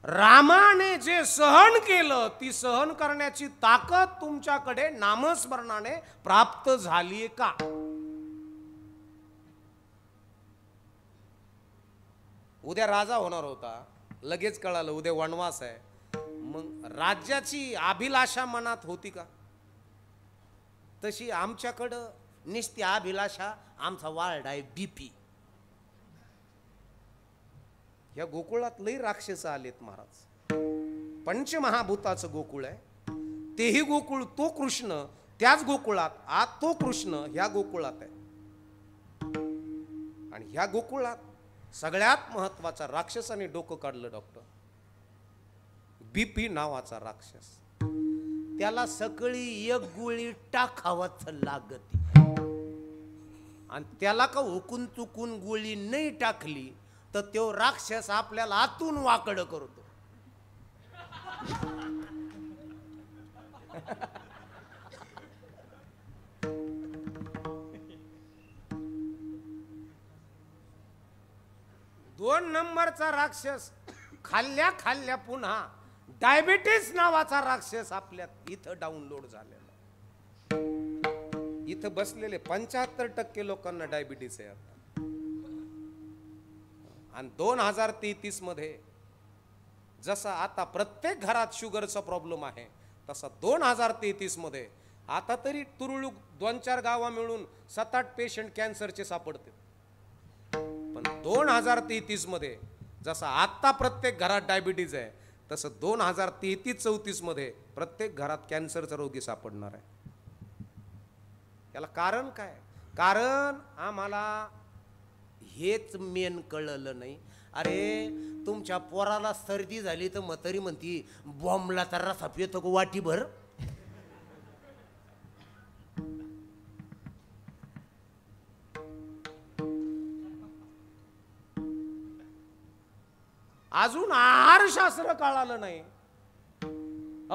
रामाने जे सहन केलं, ती सहन करण्याची ताकद तुमच्याकडे नामस्मरणाने प्राप्त झालीये का? उद्या राजा होणार होता, लगेच कळालं उद्या वनवास आहे. मग राज्याची अभिलाषा मनात होती का? तशी आमच्याकडं निस्ती अभिलाषा, आमचा वार्ड आहे BP. या गोकुळात लई राक्षस आलेत महाराज. पंचमहाभूताचं गोकुळ आहे. तेही गोकुळ, तो कृष्ण त्याच गोकुळात, आज तो कृष्ण ह्या गोकुळात आहे. आणि ह्या गोकुळात सगळ्यात महत्वाचा राक्षसाने डोकं काढलं डॉक्टर. BP नावाचा राक्षस. त्याला सकाळी 1 गोळी टाकावाच लागती. आणि त्याला का हुकून चुकून गोळी नाही टाकली तर तो राक्षस आपल्याला आतून वाकड करतो. दोन नंबरचा राक्षस खाल्ल्या खाल्ल्या पुन्हा डायबिटीस नावाचा राक्षस आपल्यात इथं डाउनलोड झालेला. इथं बसलेले 75% लोकांना डायबिटीस आहे आता. आणि 2033 मध्ये जसा आता प्रत्येक घरात शुगरचा प्रॉब्लेम आहे, तसा 2033 मध्ये आता तरी तुरळूक 2-4 गावा मिळून 7-8 पेशंट कॅन्सरचे सापडते. पण 2033 मध्ये जसा आता प्रत्येक घरात डायबिटीज आहे, तसं 2033-34 मध्ये प्रत्येक घरात कॅन्सरचा रोगी सापडणार आहे. याला कारण काय? कारण आम्हाला हेच मेन कळलं नाही. अरे तुमच्या पोराला सर्दी झाली तर म्हातारी म्हणती बॉम्बला तर रसा पितो का वाटीभर? अजून आहारशास्त्र कळालं नाही,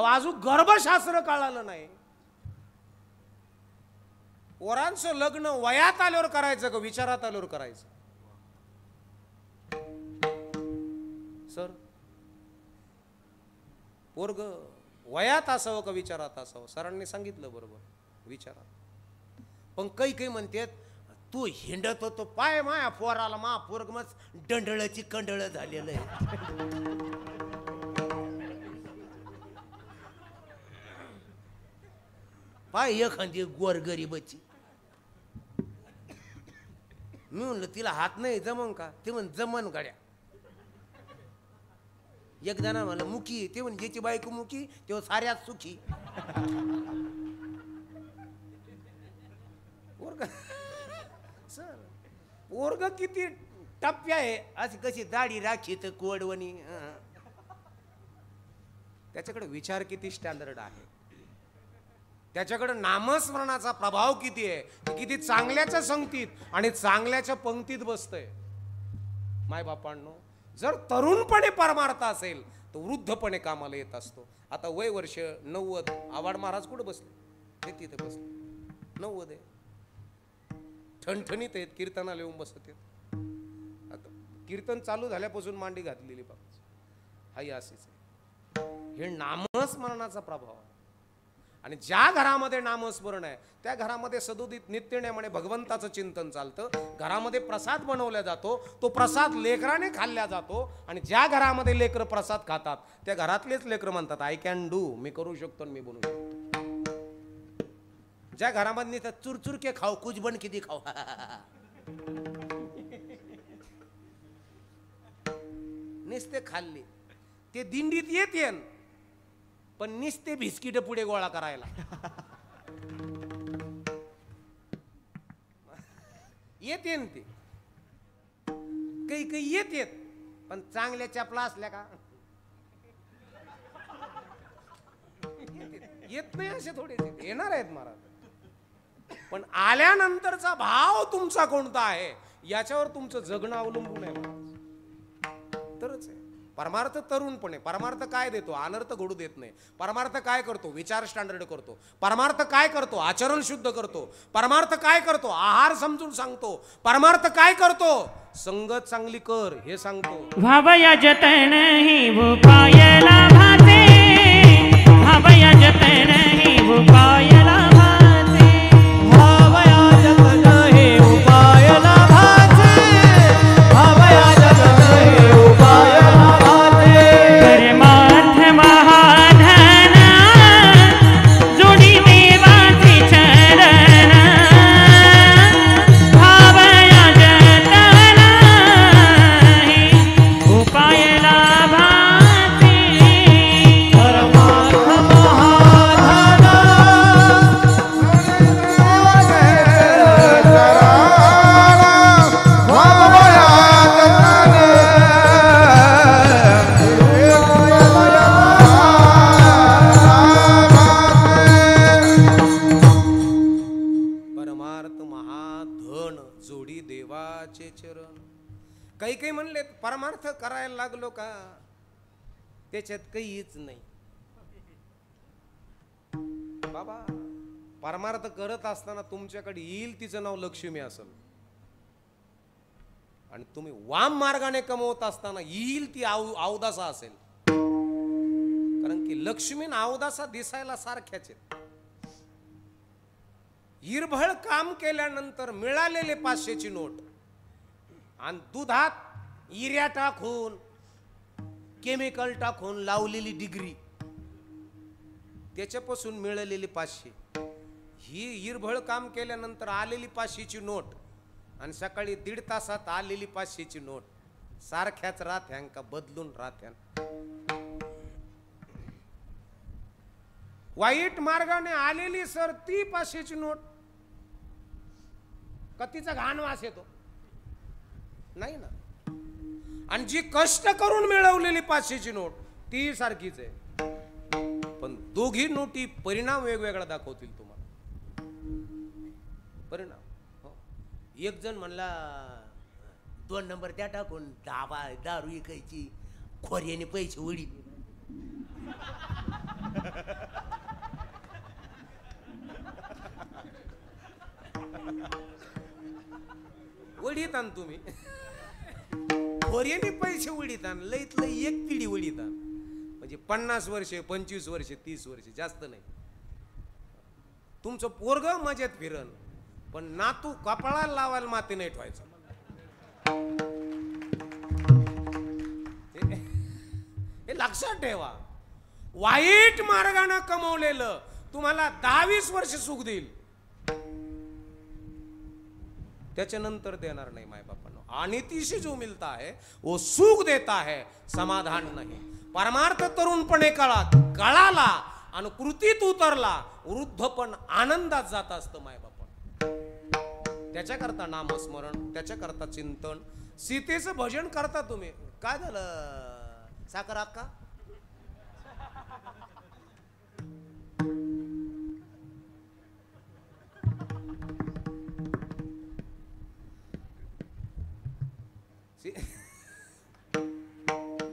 अजून गर्भशास्त्र कळालं नाही. पोरांचं लग्न वयात आल्यावर करायचं का विचारात आल्यावर करायचं? सर, पोरग वयात असावं का विचारात असावं? सरांनी सांगितलं बरोबर, विचारात. पण काही म्हणतात तू हिंडत होतो पाय माया पोराला, मा पोरग मग डंडळाची कंडळ झालेलं आहे. पाय एखादी गोरगरीबाची. मी म्हणलं तिला हात नाही जमन का? ते म्हण जमन गाड्या. एक जण म्हणलं मुकी, ते म्हण ज्याची बायको मुकी तेव्हा साऱ्याच सुखी. सर पोरग किती टप्प्या आहे, अशी कशी दाढी राखीत कोडवणी. त्याच्याकडे विचार किती स्टँडर्ड आहे, त्याच्याकडे नामस्मरणाचा प्रभाव किती आहे, किती चांगल्याच्या संगतीत आणि चांगल्याच्या पंक्तीत बसतंय. माय बापांनो, जर तरुणपणे परमार्थ असेल तर वृद्धपणे कामाला येत असतो. आता वय वर्ष 90. आवाड महाराज कुठे बसले? ते तिथे बसले. 90 आहे, ठणठणीत आहेत, कीर्तनाला येऊन बसत आहेत. आता कीर्तन चालू झाल्यापासून मांडी घातलेली बाबा हाही अशीच आहे. हे नामस्मरणाचा प्रभाव आहे. आणि ज्या घरामध्ये नामस्मरण आहे त्या घरामध्ये सदोदित नित्यनेमाने भगवंताचं चिंतन चालतं. घरामध्ये प्रसाद बनवला जातो, तो प्रसाद लेकराने खाल्ला जातो. आणि ज्या घरामध्ये लेकर प्रसाद खातात त्या घरातलेच लेकर म्हणतात आय कॅन डू, मी करू शकतो, मी बनवू शकतो. ज्या घरामध्ये तर चुरचुर के खाऊ, कुछ बन किती खाऊ, निस्ते खाल्ले ते दिंडीत येते पण निस्ते भिस्किट पुढे गोळा करायला. येते ते काही काही येत पण चांगल्या चपला असल्या का येत नाही. असे थोडे येणार आहेत महाराज, पण आल्यानंतरचा भाव तुमचा कोणता आहे याच्यावर तुमचं जगणं अवलंबून आहे महाराज. तरच आहे परमार्थ. तरुणपणे परमार्थ काय देतो? अनर्थ घडू देत नाही. परमार्थ काय करतो? विचार स्टँडर्ड करतो. परमार्थ काय करतो? आचरण शुद्ध करतो. परमार्थ काय करतो? आहार समजून सांगतो. परमार्थ काय करतो? संगत चांगली कर हे सांगतो. भावया जतन ही भूपायला भाते, भावया जतन ही भूपायला भाते, भावया जतन हे उपायला भाते, भावया जतन हे उपायला भाते. परमार्थ महाधन जोडी देवाचे चरण, भावया जतन हे उपायला भाते. परमार्थ परमार्थ महाधन जोडी देवाचे चरण. काही काही म्हणले परमार्थ करायला लागलो का त्याच्यात काहीच नाही. बाबा परमार्थ करत असताना तुमच्याकडे येईल तिचं नाव लक्ष्मी असेल, आणि तुम्ही वाम मार्गाने कमवत असताना येईल ती अवदासा असेल. कारण की लक्ष्मी आणि अवदासा दिसायला सारख्याच आहेत. हिरभळ काम केल्यानंतर मिळालेले 500ची नोट आणि दुधात युरिया टाकून केमिकल टाकून लावलेली डिग्री त्याच्यापासून मिळालेली 500, ही हिरभळ काम केल्यानंतर आलेली 500ची नोट आणि सकाळी 1.5 तासात आलेली 500ची नोट सारख्याच राहत्या का बदलून राहत्या. वाईट मार्गाने आलेली सर ती 500ची नोट कतीचा घाण वास येतो नाही ना. आणि जी कष्ट करून मिळवलेली 500ची नोट ती सारखीच आहे, पण दोघी नोटी परिणाम वेगवेगळा दाखवतील तुम्हाला. परिणाम हो. एक जण म्हणला 2 नंबर त्या टाकून दारू विकायची, खोऱ्याने पैसे उडी. वडीतान तुम्ही खोऱ्याने पैसे उडीतान, लईत लई एक पिढी उडीतान, म्हणजे 50 वर्षे 25 वर्षे 30 वर्षे जास्त नाही. तुमचं पोरग मजेत फिरन पण नातू कपाळाला लावायला माती नाही ठेवायचं. हे लक्षात ठेवा. वाईट मार्गाने कमवलेलं तुम्हाला 10-20 वर्ष सुख देईल, त्याच्यानंतर देणार नाही मायबापांना. अनितीशी जो मिलता है वो सुख देता है, समाधान नाही. परमार्थ तरुणपणे कळाला आणि कृतीत उतरला, वृद्धपण आनंदात जात असतं मायबापा. त्याच्याकरता नामस्मरण, त्याच्याकरता चिंतन. सीतेचं भजन करता तुम्ही. काय झालं साखर अक्का?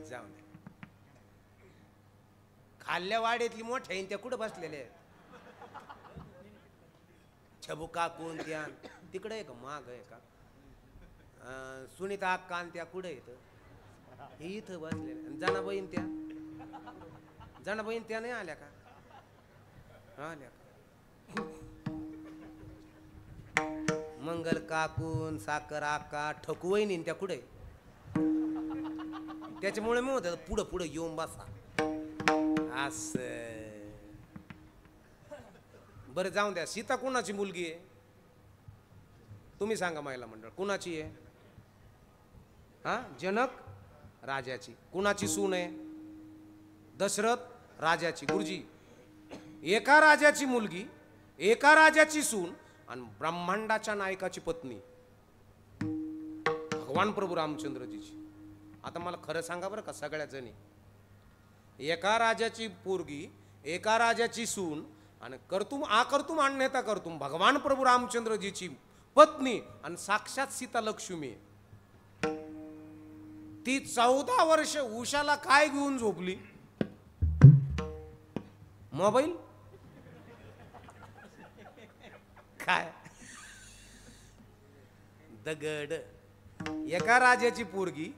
जाऊ दे. खाल्ल्या वाड्यातली मोठ्या त्या कुठं बसलेले आहेत? छबू काकून त्या तिकडे आहे का? माग आहे का? सुनीता अक्का त्या कुठे येत? हे इथं बसलेले. जनाबाईन त्या नाही आल्या का? आल्या का? मंगल काकून, साखर अक्का, ठकू वहिनी त्या कुठे? त्याच्यामुळे मी म्हणतो पुढं पुढं येऊन बसा. असं बरं जाऊन द्या. सीता कुणाची मुलगी आहे? तुम्ही सांगा महिला मंडळ. कुणाची आहे? हा, जनक राजाची. कुणाची सून आहे? दशरथ राजाची. गुरुजी, एका राजाची मुलगी, एका राजाची सून आणि ब्रह्मांडाच्या नायकाची पत्नी, भगवान प्रभू रामचंद्रजीची. आता मला खरं सांगा बरं का सगळ्या जणी, एका राजाची पोरगी, एका राजाची सून आणि करतुम अन्यथा करतुम भगवान प्रभू रामचंद्रजीची पत्नी आणि साक्षात सीता लक्ष्मी. ती 14 वर्ष उषाला काय घेऊन झोपली? मोबाईल. काय दगड. एका राजाची पोरगी,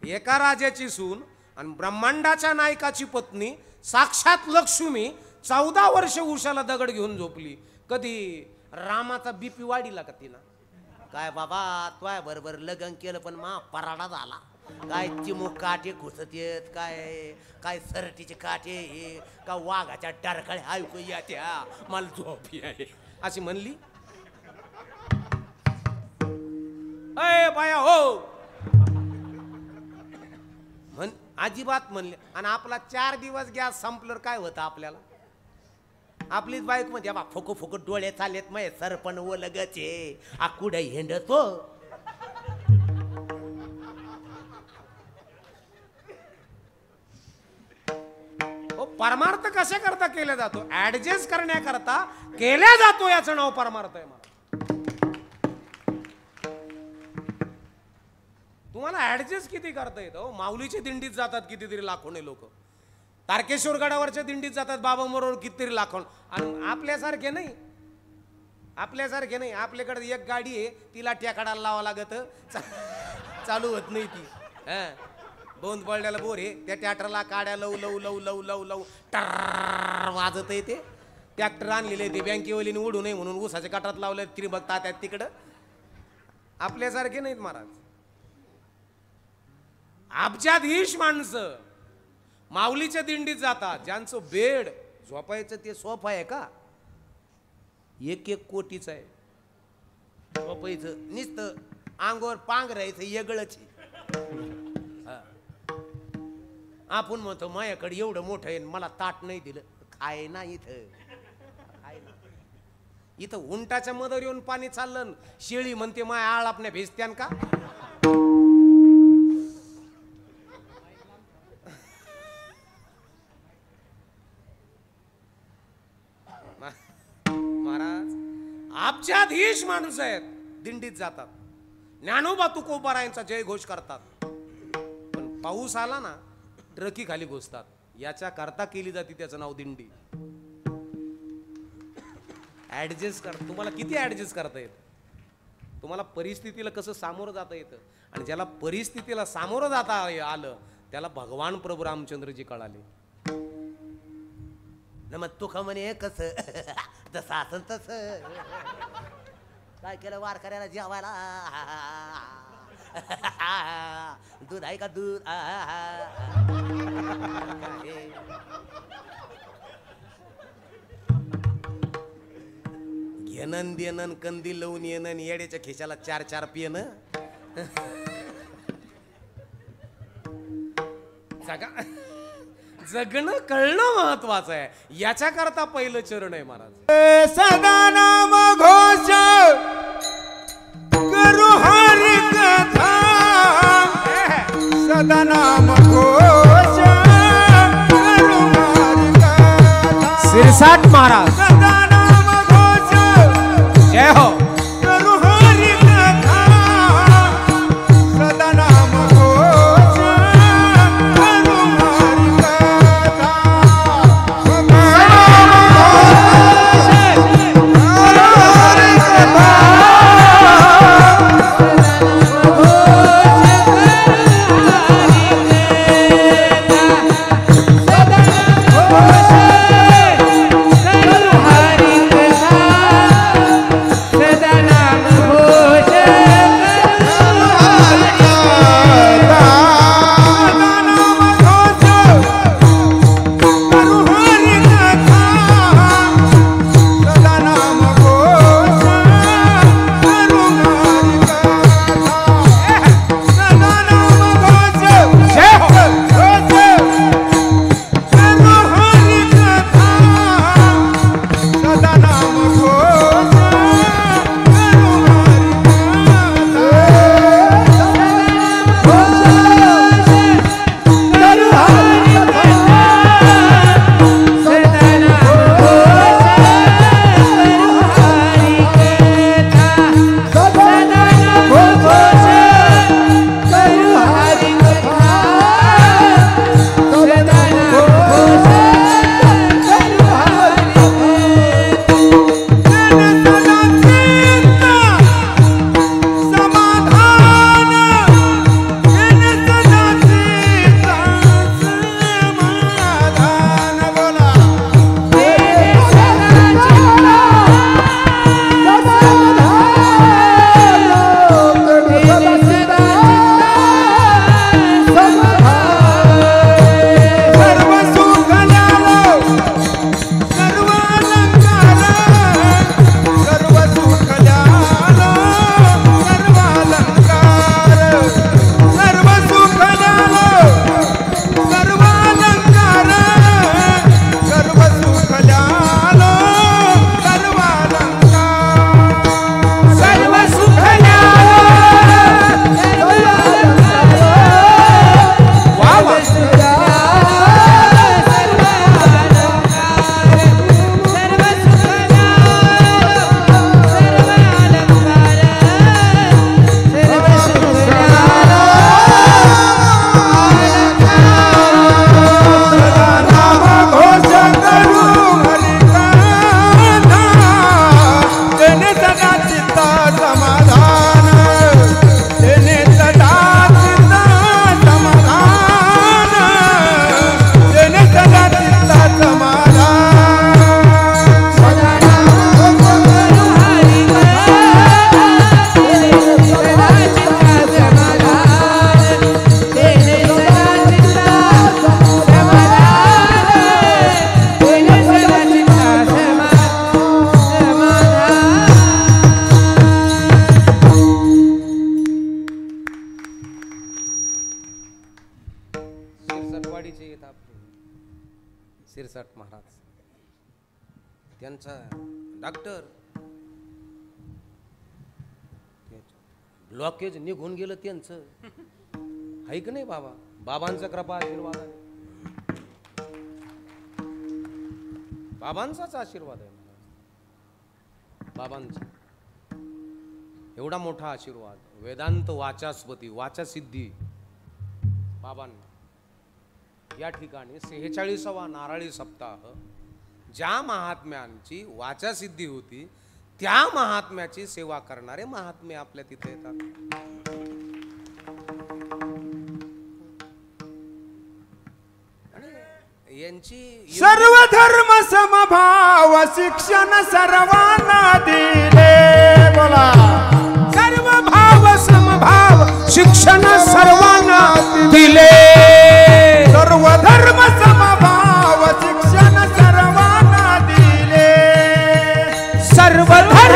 एका राजाची सून आणि ब्रह्मांडाच्या नायकाची पत्नी साक्षात लक्ष्मी 14 वर्ष उषाला दगड घेऊन झोपली. कधी रामाचा बीपी वाढीला का तिनं? काय बाबा तुझ्या बरोबर लग्न केलं पण मा पराडा झाला. काय चिमूक काटे घुसत येत, काय काय सरटीचे काटे हे का वाघाच्या डरकाळे ऐकू येत्या, मला झोप आहे अशी म्हणली. अय बाया हो म्हण, अजिबात म्हणले. आणि आपला 4 दिवस गॅस संपल्यावर काय होतं आपल्याला? आपलीच बाईक मध्ये बा फुकू फुकू डोळे चाललेत मग सरपण ओ लगचे आकुडे हिंडतो. परमार्थ कशा करता केला जातो? ऍडजस्ट करण्याकरता केल्या जातो, याचं नाव परमार्थ आहे. मला तुम्हाला ऍडजस्ट किती करता येतं? माऊलीच्या दिंडीत जातात कितीतरी लाखोने लोक, तारकेश्वर गडावरच्या दिंडीत जातात बाबा बरोबर कितीतरी लाखोन. आणि आपल्यासारखे नाही, आपल्यासारखे नाही. आपल्याकडे एक गाडी आहे, तिला टेकाडाला लावा लागत, चालू होत नाही ती. बोंद पडल्याला बोर आहे, त्या ट्रॅक्टरला काड्या लव लव लव लव लव लव टर वाजत आहे. ते ट्रॅक्टर आणलेले ते बँकेवालीने उडू नये म्हणून ऊसाच्या काठात लावले, तिने बघता त्यात तिकडं. आपल्यासारखे नाहीत महाराज. अब्जाधीश माणसं माऊलीच्या दिंडीत जातात, ज्यांचं बेड झोपायचं ते सोफा आहे का? 1-1 कोटीच आहे झोपायचं. नुसतं अंगावर पांघरायचं येगळच. आपण म्हणतो माझ्याकडे एवढं मोठं आहे मला ताट नाही दिलं. काय ना इथं उंटाच्या मदर येऊन पाणी चाललं. शेळी म्हणते माय आळ आपल्या भेजत्यान का? महाराज अब्जाधीश माणूस आहेत, दिंडीत जातात, ज्ञानोबा तुकोबारायांचा जय घोष करतात. पण पाऊस आला ना ट्रकी खाली घुसतात. याच्या करता केली जाते, त्याचं नाव दिंडी. ऍडजस्ट कर. तुम्हाला किती ऍडजस्ट करता येतं? तुम्हाला परिस्थितीला कसं सामोरं जाता येतं? आणि ज्याला परिस्थितीला सामोरं जाता आलं त्याला भगवान प्रभू रामचंद्रजी कळाले. न मग तुका म्हणे कसं जसं असं तसं काय केलं वारकऱ्याला जेवायला? दूध आहे का? दूध घेणं देणं कंदी लावून येणं येड्याच्या खिशाला 4-4 पिणं जगणं कळणं महत्वाचं आहे. याच्या करता पहिलं चरण आहे महाराज. सदा नाम घोष करू हरि कथा सदा नाम घोष करू हरि कथा सिरसाट महाराज सदा नाम घोष जय हो करू हरि कथा सदा नाम घोष करू हरि कथा सिरसाट महाराज त्यांचा डॉक्टर ब्लॉकेज निघून गेलं त्यांचं आहे की नाही बाबा. बाबांचा कृपा आशीर्वाद आहे, बाबांचाच आशीर्वाद आहे बाबांचा एवढा मोठा आशीर्वाद. वेदांत वाचास्पती वाचा सिद्धी बाबांना या ठिकाणी 46वा नारळी सप्ताह ज्या महात्म्यांची वाचा सिद्धी होती त्या महात्म्याची सेवा करणारे महात्मे आपल्या तिथे येतात. यांची सर्व धर्म समभाव शिक्षण सर्वांना दिले. बोला सर्व भाव समभाव शिक्षण सर्वांना दिले. सर्व धर्म समभाव शिक्षण सर्वांना दिले. सर्व धर्म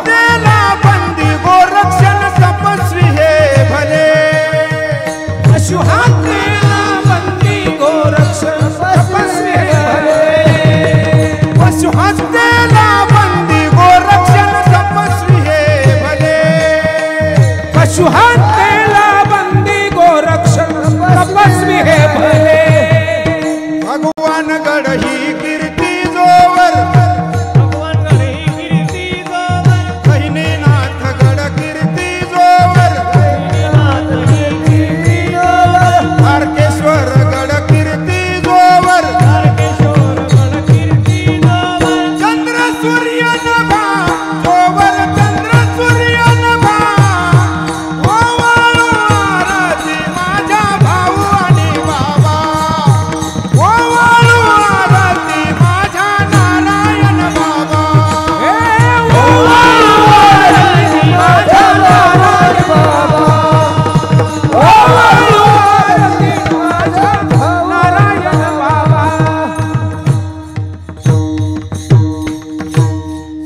हत्येला बंदी गोरक्षण तपस्वी हे भले पशु हत्येला बंदी गोरक्षण तपस्वी हे भले पशु हत्येला बंदी गोरक्षण तपस्वी हे भले पशु हत्येला बंदी गोरक्षण तपस्वी हे भले भगवान गड ही कीर्ती जोवर बहिनीनाथ गड कीर्ती जोवर तारकेश्वर गड कीर्ती जोवर चंद्र सूर्य नभा जोवर चंद्र सूर्य नभा ओवाळू आरती माझ्या भाऊ आणि बाबा ओवाळू आरती माझ्या नारायण बाबा ओवाळू आरती माझ्या नारायण बाबा ओवाळू आरती माझ्या नारायण बाबा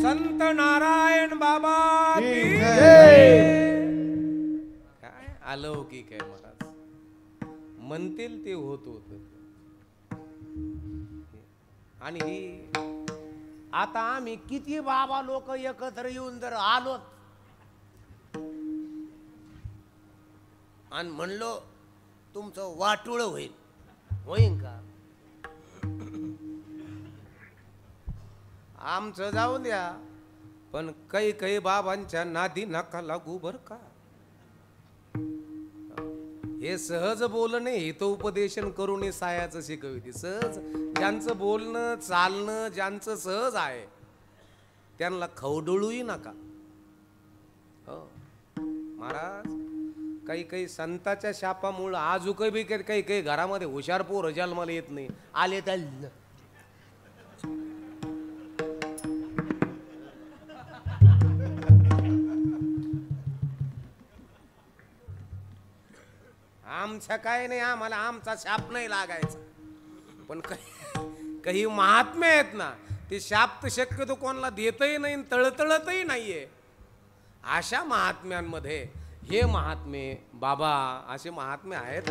संत नारायण बाबा की जय काय अलौकिक आहे महाराज. म्हणतील ते होत होत. आणि आता आम्ही किती बाबा लोक एकत्र येऊन जर आलो आणि म्हणलो तुमचं वाटोळ होईल का? आमचं जाऊ द्या, पण काही बाबांच्या नादी नका लागू बर का. हे सहज बोलणे हितोपदेशन करून सायाचं शिकविते. सहज ज्यांचं बोलणं चालणं ज्यांचं सहज आहे त्यांना खवडळूही नका. हो महाराज, काही संताच्या शापामुळं आजूकही बी काही घरामध्ये हुशार पोर जन्माला येत नाही. आले तर आमचं काय नाही, आम्हाला आमचा शाप नाही लागायचा. पण काही महात्मे आहेत ना, ते शाप तर शक्यतो कोणाला देतही नाही तळतळतही नाहीये. अशा महात्म्यांमध्ये हे महात्मे बाबा असे महात्मे आहेत.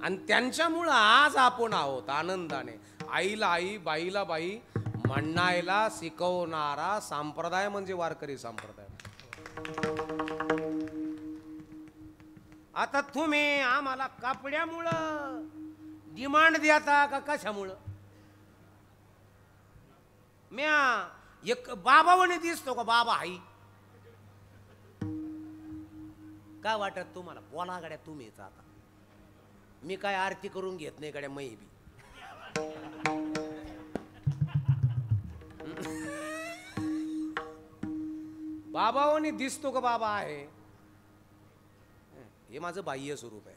आणि त्यांच्यामुळं आज आपण आहोत आनंदाने. आईला आई बाईला बाई म्हणायला शिकवणारा संप्रदाय म्हणजे वारकरी संप्रदाय. आता तुम्ही आम्हाला कपड्यामुळं डिमांड देता का कशामुळं? म्या एक बाबावणे दिसतो का? बाबा आई काय वाटत तुम्हाला? बोला गड्या तुम्हीच. आता मी काय आरती करून घेत नाही गड्या मै बी. बाबावणी दिसतो का? बाबा आहे. हे माझं बाह्य स्वरूप आहे.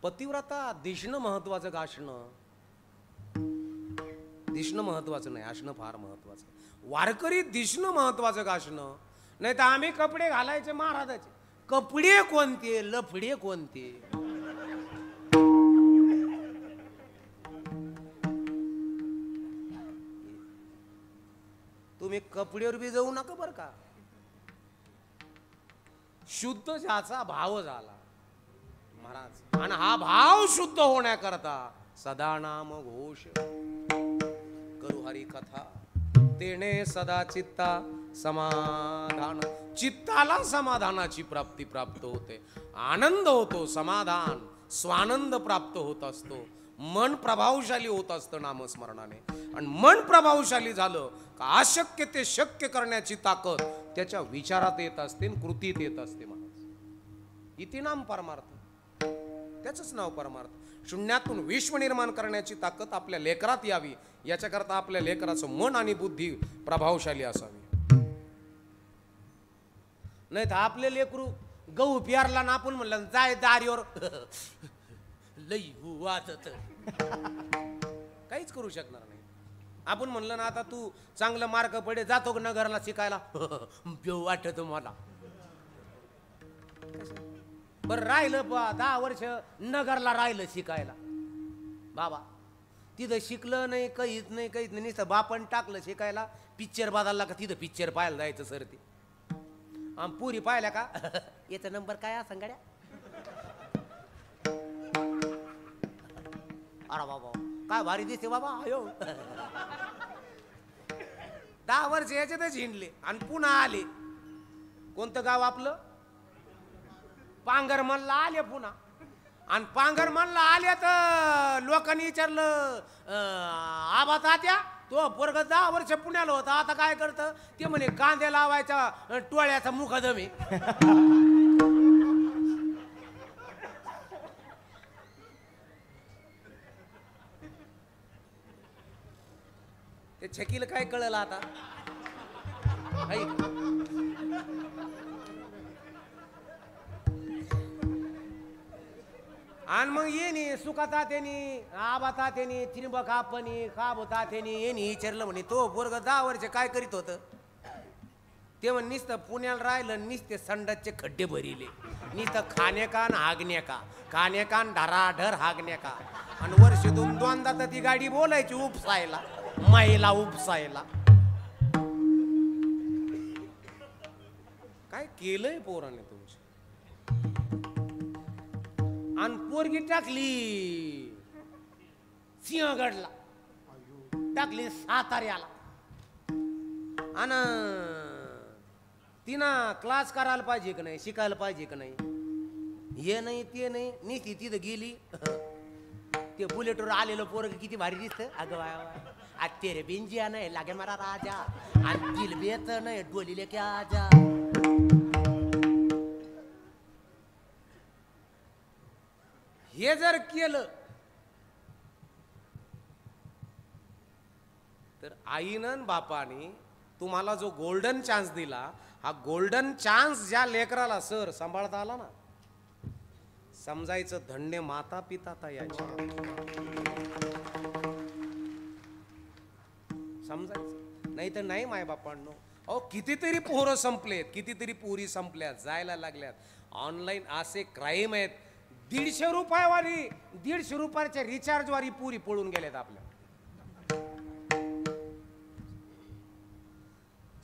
पतिव्रता दिसणं महत्वाचं का असणं? दिसणं महत्वाचं नाही, असणं फार महत्वाचं. वारकरी दिसणं महत्वाचं का असणं? नाही तर आम्ही कपडे घालायचे महाराजाचे. कपडे कोणते, लफडे कोणते? तुम्ही कपड्यावर बी जाऊ नका बर का. शुद्ध ज्याचा भाव झाला महाराज, आणि हा भाव शुद्ध होण्याकरता सदा नाम घोष करू हरी कथा तेने सदा चित्ता समाधान. चित्ताला समाधानाची प्राप्ती प्राप्त होते, आनंद होतो, समाधान स्वानंद प्राप्त होत असतो. मन प्रभावशाली होत असतं नामस्मरणाने. आणि मन प्रभावशाली झालं का अशक्य ते शक्य करण्याची ताकद त्याच्या विचारात येत असते, कृतीत येत असते. महाराज इति नाम परमार्थ, त्याचंच नाव परमार्थ. शून्यातून विश्व निर्माण करण्याची ताकद आपल्या लेकरात यावी याच्याकरता आपल्या लेकराचं मन आणि बुद्धी प्रभावशाली असावी. नाही तर आपले लेकरू गहू प्यारला ना आपण म्हणलं जाय दारीवर लई वाजत काहीच करू शकणार नाही. आपण म्हणलं ना आता तू चांगलं मार्क पडे जातो नगरला शिकायला वाटत मला. बरं राहिलं 10 वर्ष नगरला राहिलं शिकायला बाबा, तिथं शिकलं नाही, काहीच नाही नुसतं बापण टाकलं शिकायला. पिक्चर बदलला का तिथं पिक्चर पाहायला जायचं सर ते. पुरी पाहिल्या का याचा नंबर काय हा संगाड्या. अरे बाबा काय भारी दिसते बाबा अयो. 10 वर्ष याच्यातच हिंडले आणि पुन्हा आले. कोणतं गाव आपलं? पांगरमनला आले पुन्हा. आणि पांगरमनला आले तर लोकांनी विचारलं आबा तात्या तो पोरग 10 वर्ष पुण्याला होता आता काय करतं? ते म्हणे कांदे लावायचा टोळ्याचा मुखदम आहे. ते छकीला काय कळलं आता. आणि मग येणे सुका तात्यानी आबा तात्यानी त्रिंबक आपणी काबू तात्यानी येणे विचारलं म्हणे तो पोरग 10 वर्ष काय करीत होतं? ते म्हणे नुसतं पुण्याला राहिलं नुसते संडासचे खड्डे भरिले नुसतं खाण्याकान हागण्याका खाण्याकान ढराढर हागण्याका. आणि वर्षातून 2दा तर ती गाडी बोलायची उपसायला महिला उपसायला. काय केलंय पोराने तुमच्या. आणि पोरगी टाकली सिंहगडला टाकली साताऱ्याला. आणि तिनं क्लास करायला पाहिजे का नाही शिकायला पाहिजे का नाही. हे नाही ते नाही नीती तिथं गेली. ते बुलेटवर आलेलं पोरग किती भारी दिसतं. अगं वाय तेरे बिंजिया नाही लागे मारा राजा आणि दिल बेत नाही डोलीले क्या आजा. हे जर केलं तर आईनं बापाने तुम्हाला जो गोल्डन चान्स दिला हा गोल्डन चान्स ज्या लेकराला सर सांभाळता आला ना समजायचं धन्य माता पिता याची समजायचं. नाही तर नाही माय बापांनो. अहो कितीतरी पोरं संपलेत कितीतरी पोरी संपल्यात जायला लागल्यात. ऑनलाईन असे क्राईम आहेत 150 रुपयावाली 150 रुपयाच्या रिचार्ज वाली पुरी पळून गेल्यात आपल्या.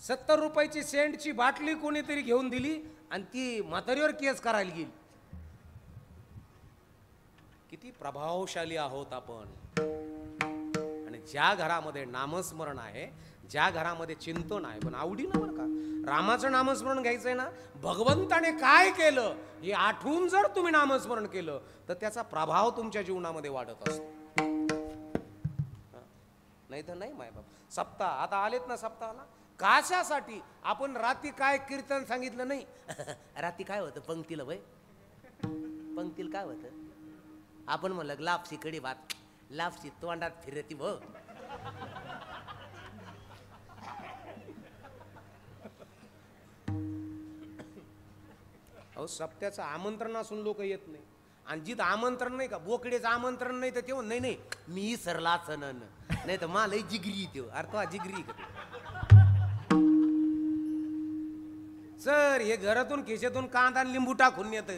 70 रुपयाची सेंटची बाटली कोणीतरी घेऊन दिली आणि ती म्हातारीवर केस करायला गेली. किती प्रभावशाली आहोत आपण. आणि ज्या घरामध्ये नामस्मरण आहे ज्या घरामध्ये चिंतन आहे पण आवडीनं बरं का रामाचं नामस्मरण घ्यायचंय ना भगवंताने काय केलं हे आठवून जर तुम्ही नामस्मरण केलं तर त्याचा प्रभाव तुमच्या जीवनामध्ये वाढत असतो. नाही तर नाही माय बाप. सप्ताह आता आलेत ना सप्ताहाला कशासाठी आपण रात्री काय कीर्तन सांगितलं नाही. रात्री काय होतं पंक्तीला वय पंक्तीला काय होतं आपण म्हणलं लापसी कडी भात लापसी तोंडात फिरती भ. अहो सप्त्याचं आमंत्रण असून लोक येत नाही. आणि जिथं आमंत्रण नाही का बोकडेचं आमंत्रण नाही तर तेव्हा नाही मी सरला सनन नाही तर मला जिगरी तेव्हा अरे तो जिगरी का सर हे घरातून खिशातून कांदा लिंबू टाकून येत.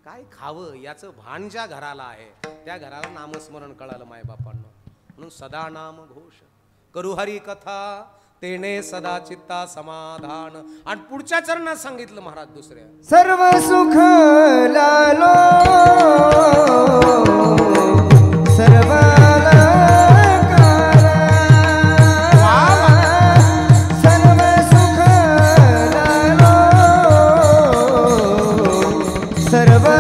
काय खावं याचं भान ज्या घराला आहे त्या घराला नामस्मरण कळालं माय बापांना. म्हणून सदा नाम घोष करू हरी कथा तेने सदा चित्ता समाधान. आणि पुढच्या चरणात सांगितलं महाराज दुसऱ्या सर्व सुख लालो सर्व सर्व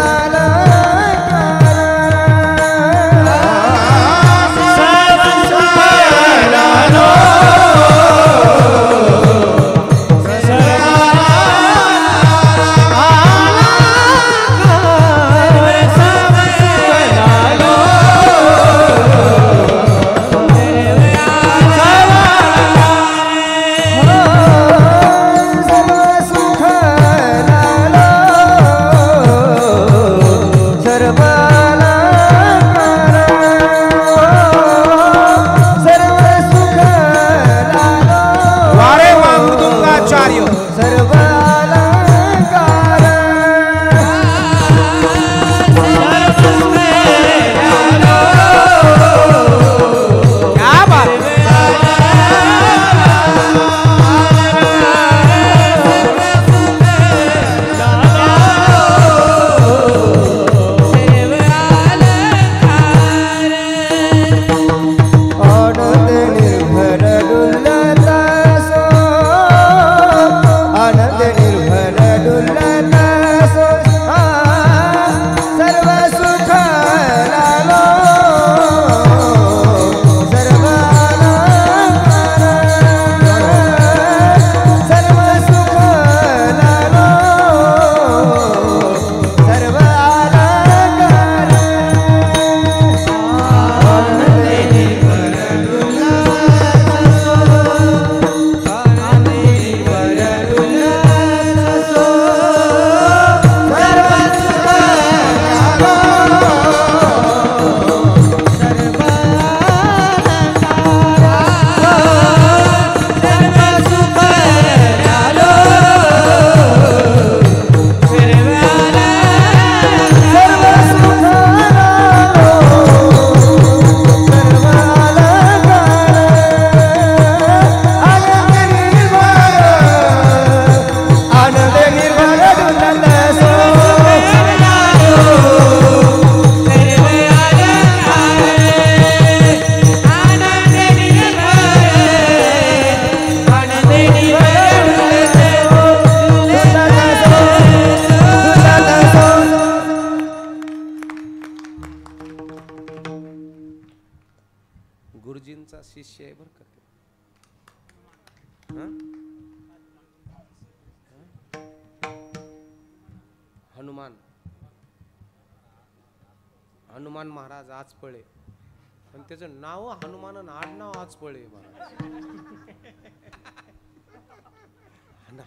गुरुजींचा शिष्य आहे बरं का ते. हं? हनुमान महाराज आज पळे, पण त्याचं नाव हनुमान आणि आडनाव आज पळे महाराज.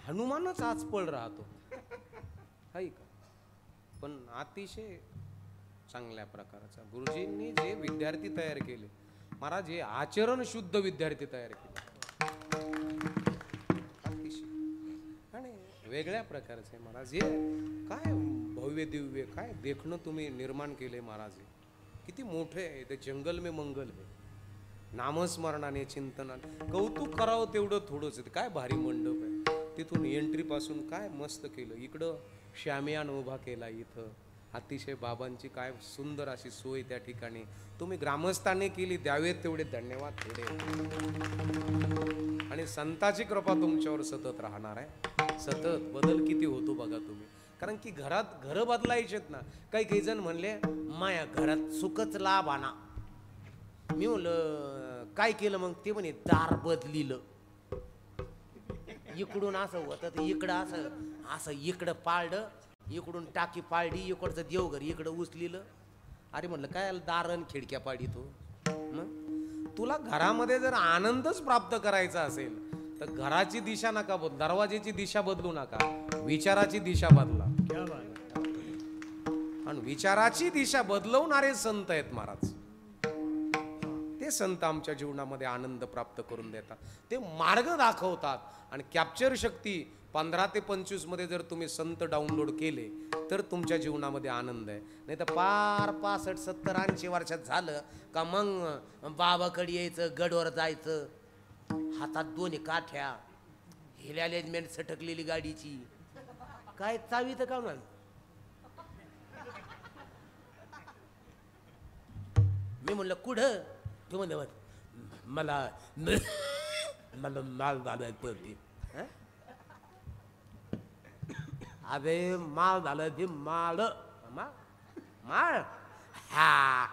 हनुमानच आज पळ राहतो हाय का. पण अतिशय चांगल्या प्रकारचा गुरुजींनी जे विद्यार्थी तयार केले महाराज, हे आचरण शुद्ध विद्यार्थी तयार केले अतिशय आणि वेगळ्या प्रकारचे महाराज. हे काय भव्य दिव्य काय देखणं तुम्ही निर्माण केले महाराज. किती मोठे आहे ते. जंगल में मंगल है, नामस्मरणाने चिंतनाने कौतुक करावं तेवढं थोडंच. काय भारी मंडप आहे. तिथून एंट्री पासून काय मस्त केलं. इकडं शामियान उभा केला. इथं अतिशय बाबांची काय सुंदर अशी सोय त्या ठिकाणी तुम्ही ग्रामस्थांनी केली. द्यावेत तेवढे धन्यवाद थोडे. आणि संताची कृपा तुमच्यावर सतत राहणार आहे. सतत बदल किती होतो बघा तुम्ही. कारण की घर बदलायचेत ना. काही जण म्हणले माया घरात सुखच लाभ आणा. मी म्हणलं काय केलं मग. ते म्हणे दार बदलिलं. इकडून असं होतं तर इकडं असं इकडं पाळलं, इकडून टाकी पाळली, इकडचं देवघर इकडं उचलिलं. अरे म्हणलं काय दारण खिडक्या पाडी तू. मग तुला घरामध्ये जर आनंदच प्राप्त करायचा असेल तर घराची दिशा नका बदलू, दरवाजेची दिशा बदलू नका, विचाराची दिशा बदला. आणि विचाराची दिशा बदलवणारे संत आहेत महाराज. ते संत आमच्या जीवनामध्ये आनंद प्राप्त करून देतात. ते मार्ग दाखवतात. आणि कॅप्चर शक्ती 15 ते 25 मध्ये जर तुम्ही संत डाउनलोड केले तर तुमच्या जीवनामध्ये आनंद आहे. नाही तर पार 65, 70, 80 वर्षात झालं का मग बाबाकडे यायचं, गडवर जायचं, हातात 2 काठ्या, हिल अरेंजमेंट सटकलेली गाडीची, काय चावी तर का म्हण. मी म्हणलं कुठं. तू म्हणलं मला माल झालं पडते. अरे माल झालं ते माल माळ. हा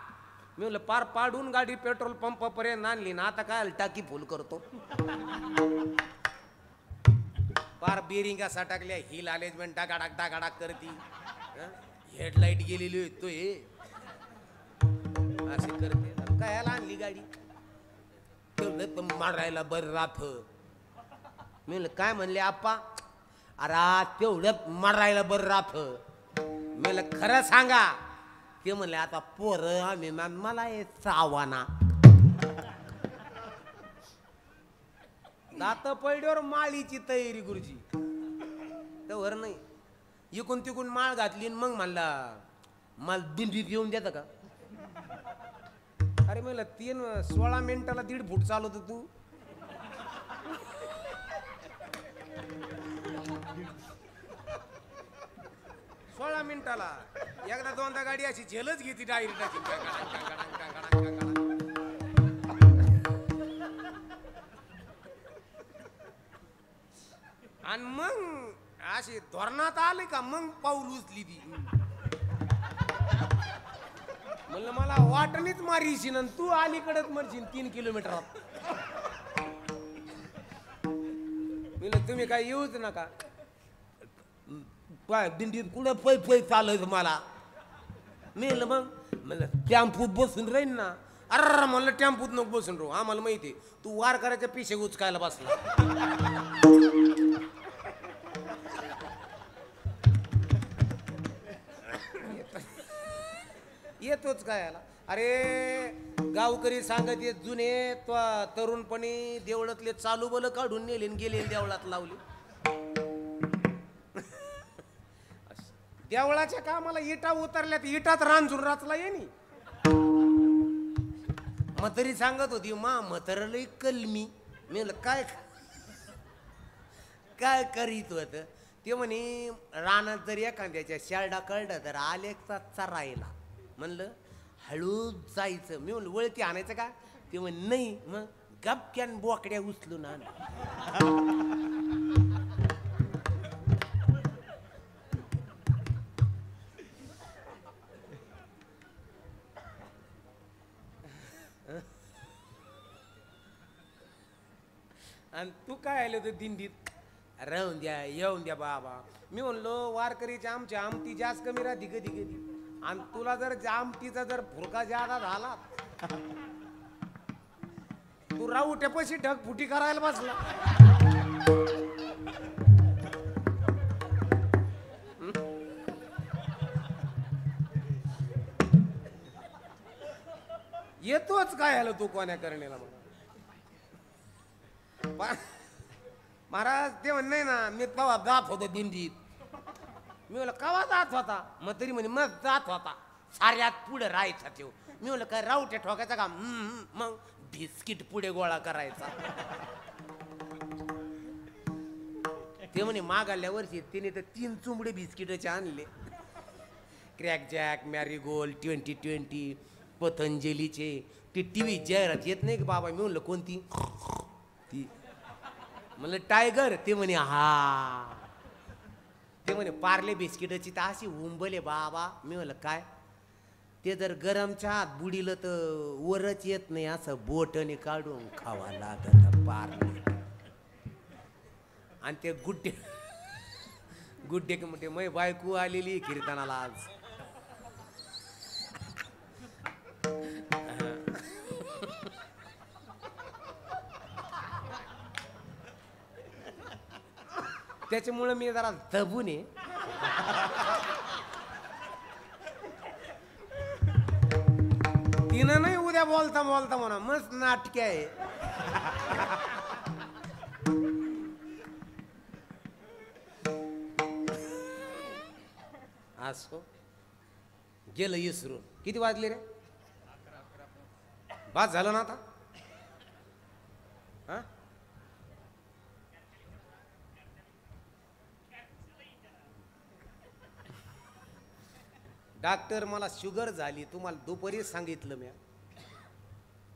मी म्हणलं पार पाडून गाडी पेट्रोल पंप पर्यंत आणली ना. आता काय टाकी फुल करतो. पार बेरिंगा सटकल्या, हिल अरेंजमेंट टाकाडाक टाकाडाक करती. हेडलाईट गेलेली तो हे अशी करते. काय आणली गाडी. तेवढं मारायला बरं राहत. मी म्हणलं काय म्हणले आप्पा. अरे तेवढं मारायला बरं राहत. मी म्हणलं खरं सांगा. ते म्हणले आता पोरं आम्ही मला सावाना. दात पैड्यावर माळीची तयारी गुरुजी. तर नाही इकून तिकून माळ घातली मग म्हणला मला दिंडीत येऊन देतं का. अरे म्हणलं 16 मिनिटाला 1.5 फूट चालवतो तू. सोळा मिनिटाला एकदा दोनदा गाडी अशी झेलच घेते डायरेक्ट. आणि मग अशी धोरणात आले का मग पाऊल उचली ती. म्हणलं मला वाटणीच मारीशीन आणि तू अलीकडेच मरशील 3 किलोमीटरात. म्हणलं तुम्ही काय येऊच नका. दिंडीत कुठं पै चालत मला. मी मग म्हणलं टेम्पूत बसून राहीन ना. अरे म्हणलं टेम्पूत नको बसून राहू. आम्हाला माहिती तू वार करायच्या पिशे उचकायला बसला. येतोच काय आला. अरे गावकरी सांगत येत जुने तरुणपणी देवळातले चालू बल काढून नेले गेले देवळात लावले. देवळाच्या कामाला इटा उतरल्यात इटात रांजून राचला येणी. म्हातारी सांगत होती म्हातारला कलमी. मी काय काय करीत होत. ते म्हणे रानात जर एखाद्याच्या शेरडा कळलं तर आलेचा चरायला. म्हणलं हळू जायचं. मी म्हणलं वळती आणायचं का. ते म्हणे नाही. मग गपक्यान बोकड्या उचलून आण. आणि तू काय आलं तर दिंडीत राहून द्या येऊन द्या बाबा. मी म्हणलो वारकरीची आमची आमटी जास्त कमी राहते कधी कधी, आणि तुला जर आमटीचा जर फुरका जादा झाला तू राऊट्यापाशी ढगफुटी करायला बसला. येतोच काय आलं तू कोण्या करणेला महाराज. ते म्हण नाही ना मी कवा जात होतो दिंडीत. मी म्हणलं कवा जात होता, मग तरी म्हणे मग जात होता साऱ्यात पुढे राहायचा तो. मी म्हणलं काय राऊट्या ठोकायचा का, मग बिस्किट पुढे गोळा करायचा. ते म्हणे मागाल्या वर्षी तिने तर 3 चुंबडे बिस्किटाचे आणले. क्रॅक जॅक, मॅरीगोल्ड, 2020, पतंजलीचे. ते टीव्ही जाहिरात येत नाही का बाबा. मी म्हणलं कोणती ती, म्हणलं टायगर. ते म्हणे हा. ते म्हणे पार्ले बिस्किटाची तर अशी उंबले बाबा. मी म्हणलं काय, ते जर गरम चहात बुडीलं तर वरच येत नाही, असं बोटने काढून खावा लागत पार्ले. आणि ते गुड्डे गुड्डे म्हणते मै बायको आलेली कीर्तनाला आज. त्याच्यामुळे मी जरा दबून आहे. तिनं नाही उद्या बोलता बोलता म्हणा मस्त नाटके आहे. असो गेलं इसरून. किती वाजले रे, बास झालं ना आता. हा डॉक्टर मला शुगर झाली, तुम्हाला दुपारी सांगितलं मी,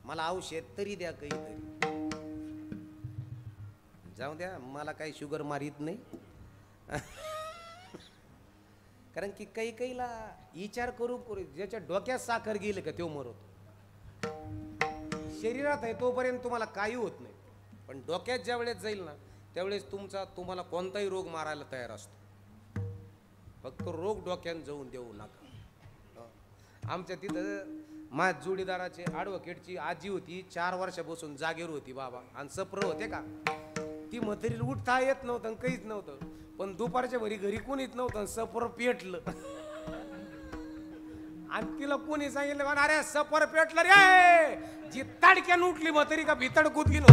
मला औषध तरी द्या काहीतरी. जाऊ द्या, मला काही शुगर मारित नाही. कारण की काही काहीला विचार करू करू ज्याच्या डोक्यात साखर गेले का तो मरतो. शरीरात आहे तोपर्यंत तुम्हाला काही होत नाही, पण डोक्यात ज्या वेळेस जाईल ना त्यावेळेस तुम्हाला कोणताही रोग मारायला तयार असतो. फक्त रोग डोक्यात जाऊन देऊ नका. आमच्या तिथं माझ्या जोडीदाराचे ॲडव्होकेटची आजी होती, 4 वर्षापासून जागेवर होती बाबा, आणि सप्र होते का. ती म्हातारीला उठता येत नव्हतं काहीच नव्हतं, पण दुपारच्या भरी घरी कोणीच नव्हतं. सपर पेटलं आणि तिला कोणी सांगितलं अरे सपर पेटलं रे, जी ताडक्यान उठली म्हातारी का भितड कुदली न.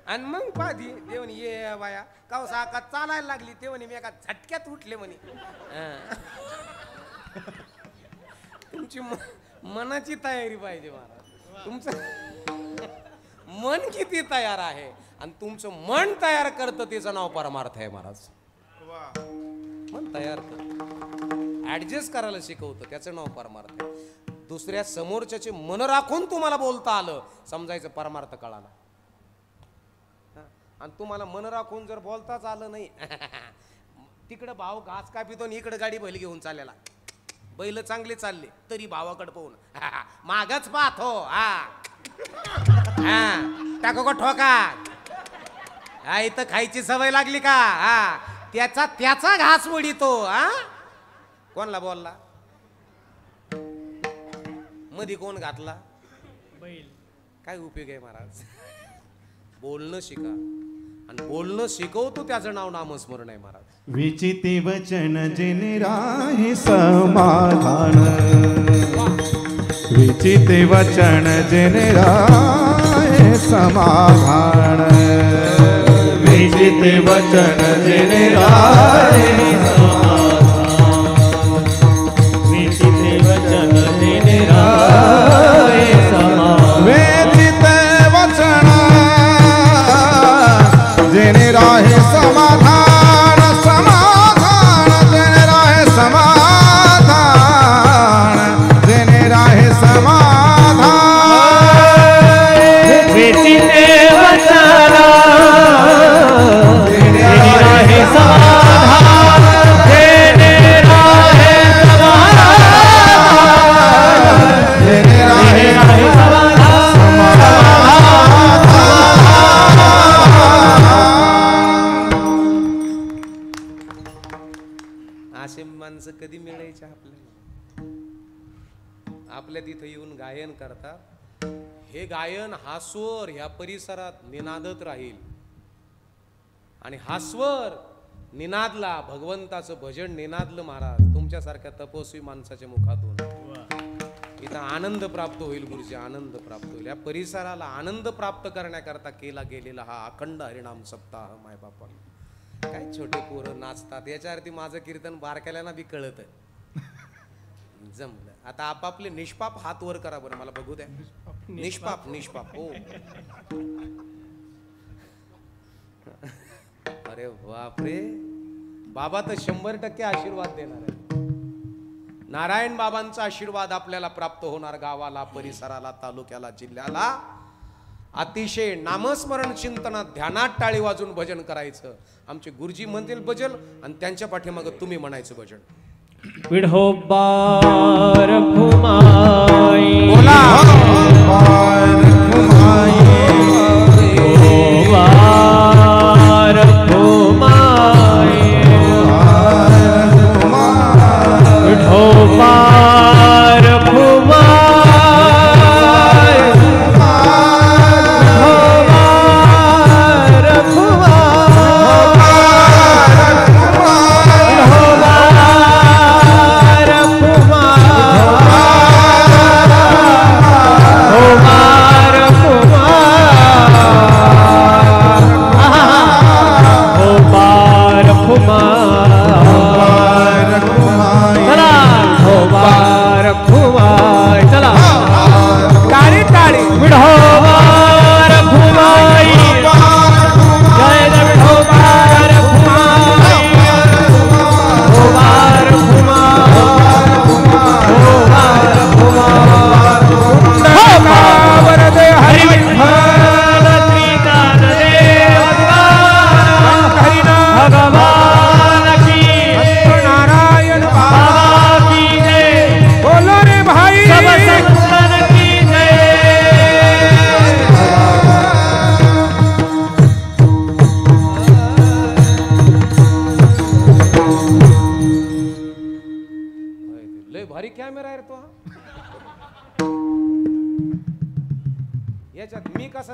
आणि मग पाधी देवणी ये बाया काव साकात चालायला लागली. ते म्हणे मी एका झटक्यात उठले म्हणे. तुमची मनाची तयारी पाहिजे महाराज. तुमचं मन किती तयार आहे आणि तुमचं मन तयार करतं त्याचं नाव परमार्थ आहे महाराज. मन तयार करतं, ऍडजस्ट करायला शिकवतं, त्याचं नाव परमार्थ आहे. दुसऱ्या समोरच्याचे मन राखून तुम्हाला बोलता आलं समजायचं परमार्थ कळाला. आणि तुम्हाला मन राखून जर बोलताच आलं नाही, तिकडं भाव घास कापितो आणि इकडे गाडी बैल घेऊन चाललेला. बैल चांगले चालले तरी भावाकडे पाहून मागच पाहतो. टाको का ठोका, इथं खायची सवय लागली का. त्याचा घास वडितो. कोणला बोलला मधी, कोण घातला बैल. काय उपयोग आहे महाराज. बोलणं शिका, आणि बोलणं शिकवतो त्याचं नाव नामस्मरण आहे महाराज. विचिती वचन जिने राहे समाधान, विचिती वचन जिने राहे समाधान, विचिती वचन जिने राहे समाधान, विचिती वचन जिने राहे समाधान, विचिती वचन जिने राहे समाधान, समाधान जिने राहे समाधान, जिने राहे समाधान, विचिते वचन जिने राहे समाधान, करायचे आपल्या तिथं येऊन गायन करतात. हे गायन हा स्वर ह्या परिसरात निनादत राहील आणि हा स्वर निनादला, भगवंताचं भजन निनादलं महाराज तुमच्यासारख्या तपस्वी माणसाच्या मुखातून, इथं आनंद प्राप्त होईल गुरुजी, आनंद प्राप्त होईल. या परिसराला आनंद प्राप्त करण्याकरता केला गेलेला हा अखंड हरिनाम सप्ताह मायबापांना. काय छोटे पोरं नाचतात याच्यावरती माझं कीर्तन बारक्याला बी कळत जमलं. आता आपापले निष्पाप हात वर करा बरं, मला बघू द्या. निष्पाप निष्पाप हो. अरे बापरे, बाबा तर 100% आशीर्वाद देणार आहे. नारायण बाबांचा आशीर्वाद आपल्याला प्राप्त होणार. गावाला, परिसराला, तालुक्याला, जिल्ह्याला. अतिशय नामस्मरण चिंतनात ध्यानात टाळी वाजून भजन करायचं. आमचे गुरुजी म्हणतील भजन आणि त्यांच्या पाठीमागं तुम्ही म्हणायचं भजन. विठोबार फुमाई बोला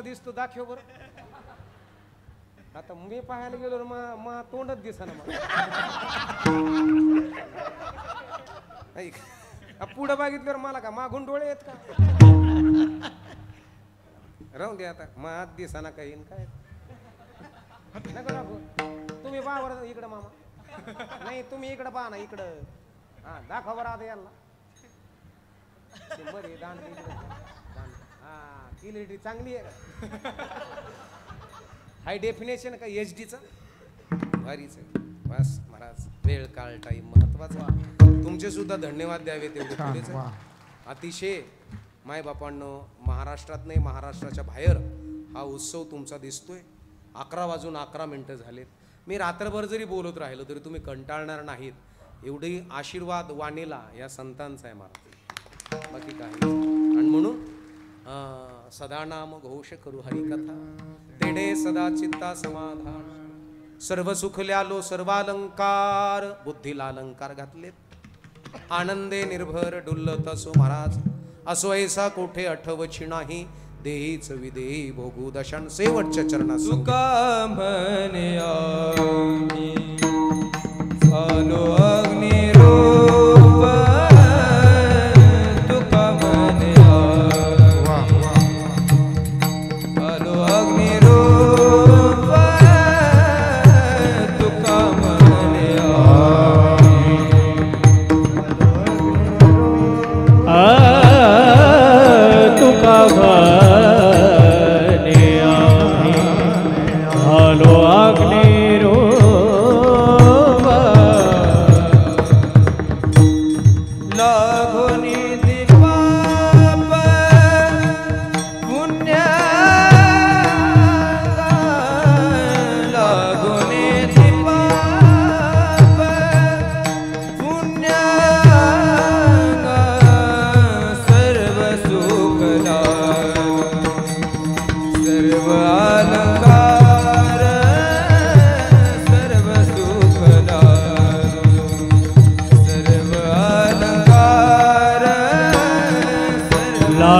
दिसतो दाखव बर. आता मी पाहायला गेलो मा तोंडच दिसना पुढे बघितल्यावर मला का मागून डोळे आहेत का. राहून दे आता, मा आत दिसना काही काय नको दाखव. तुम्ही पहा बरं इकडं मामा. नाही तुम्ही इकडं पहा ना, इकडं. हा दाखवा बरं आता यांना. बरे दांड इकडं. हा क्लिअरिटी चांगली आहे. हाय डेफिनेशन का HD-चा भारीच आहे. बस महाराज, वेळ काळ टाईम महत्वाचा. तुमचे सुद्धा धन्यवाद द्यावे तेवढे. अतिशय माय बापांनो, महाराष्ट्रात नाही महाराष्ट्राच्या बाहेर हा उत्सव तुमचा दिसतोय. 11 वाजून 11 मिनिटं झालेत. मी रात्रभर जरी बोलत राहिलो तरी तुम्ही कंटाळणार नाहीत. एवढी आशीर्वाद वाणीला या संतांचा आहे महाराज, बाकी काय. आणि म्हणून सदा नाम घोष करू हरिकथा, तेडे सदा चित्ता समाधान. सर्व सुखल्यालो सर्वालंकार, बुद्धीला अलंकार घातलेत. आनंदे निर्भर डुल्लत असो महाराज, असो ऐसा कोठे आठवची नाही. देहीच विदेही भोगू दशान शेवटच्या चरणात. सुका म्हणे झालो अग्निरूप, तुका म्हणे झालो अग्निरूप, तुका म्हणे तुका सर्व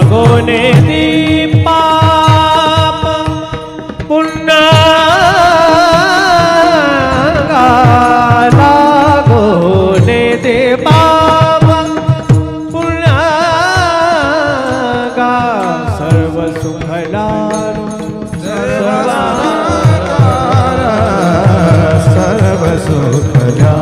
लागोने दीपाप पुन्हा लागोने दीपाप पुन्हा सर्व सुखलारू सर्व सुखला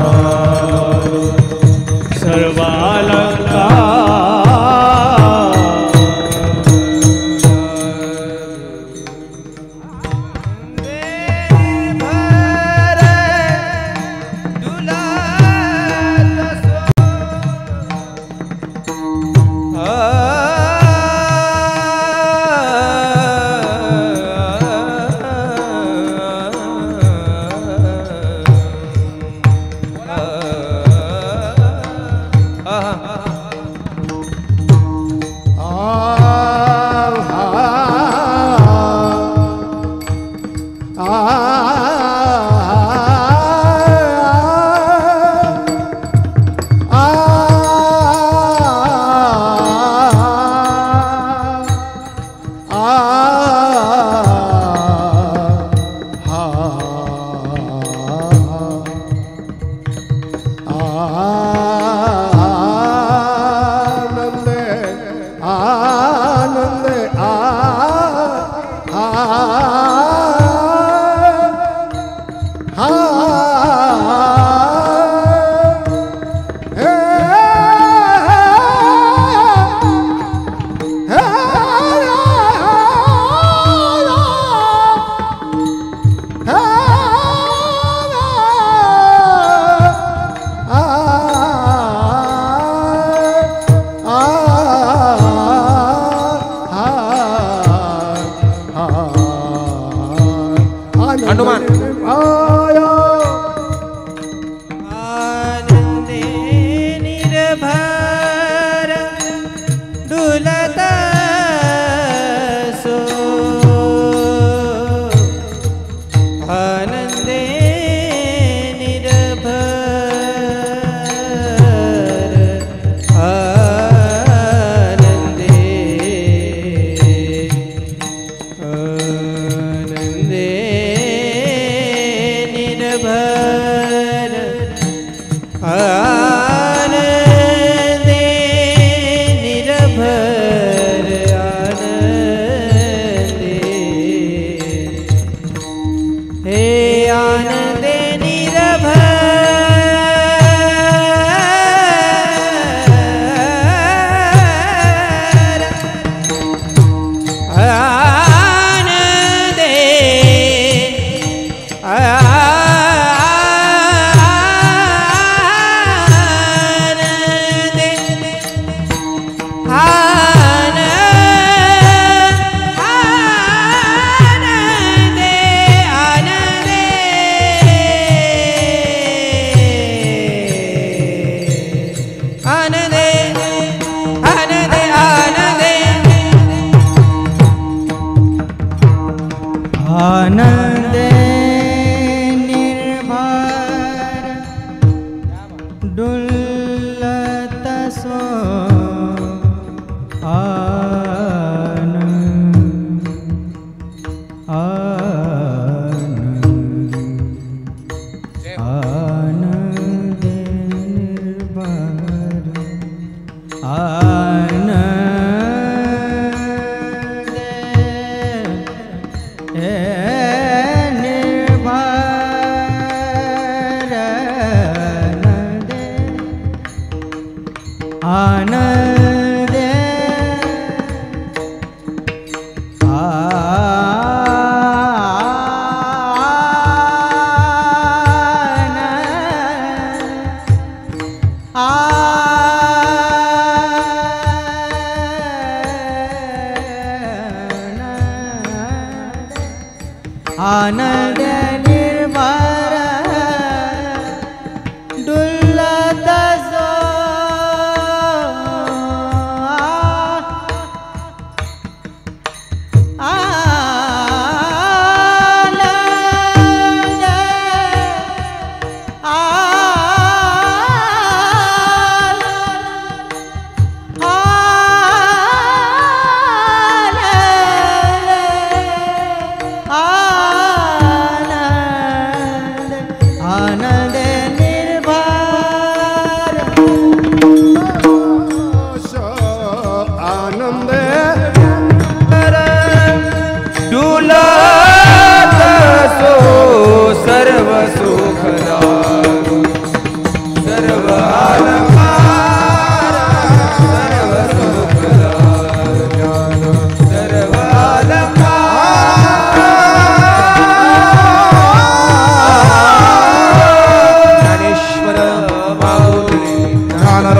आनंद निर्भर डुलत सो आनंद आनंद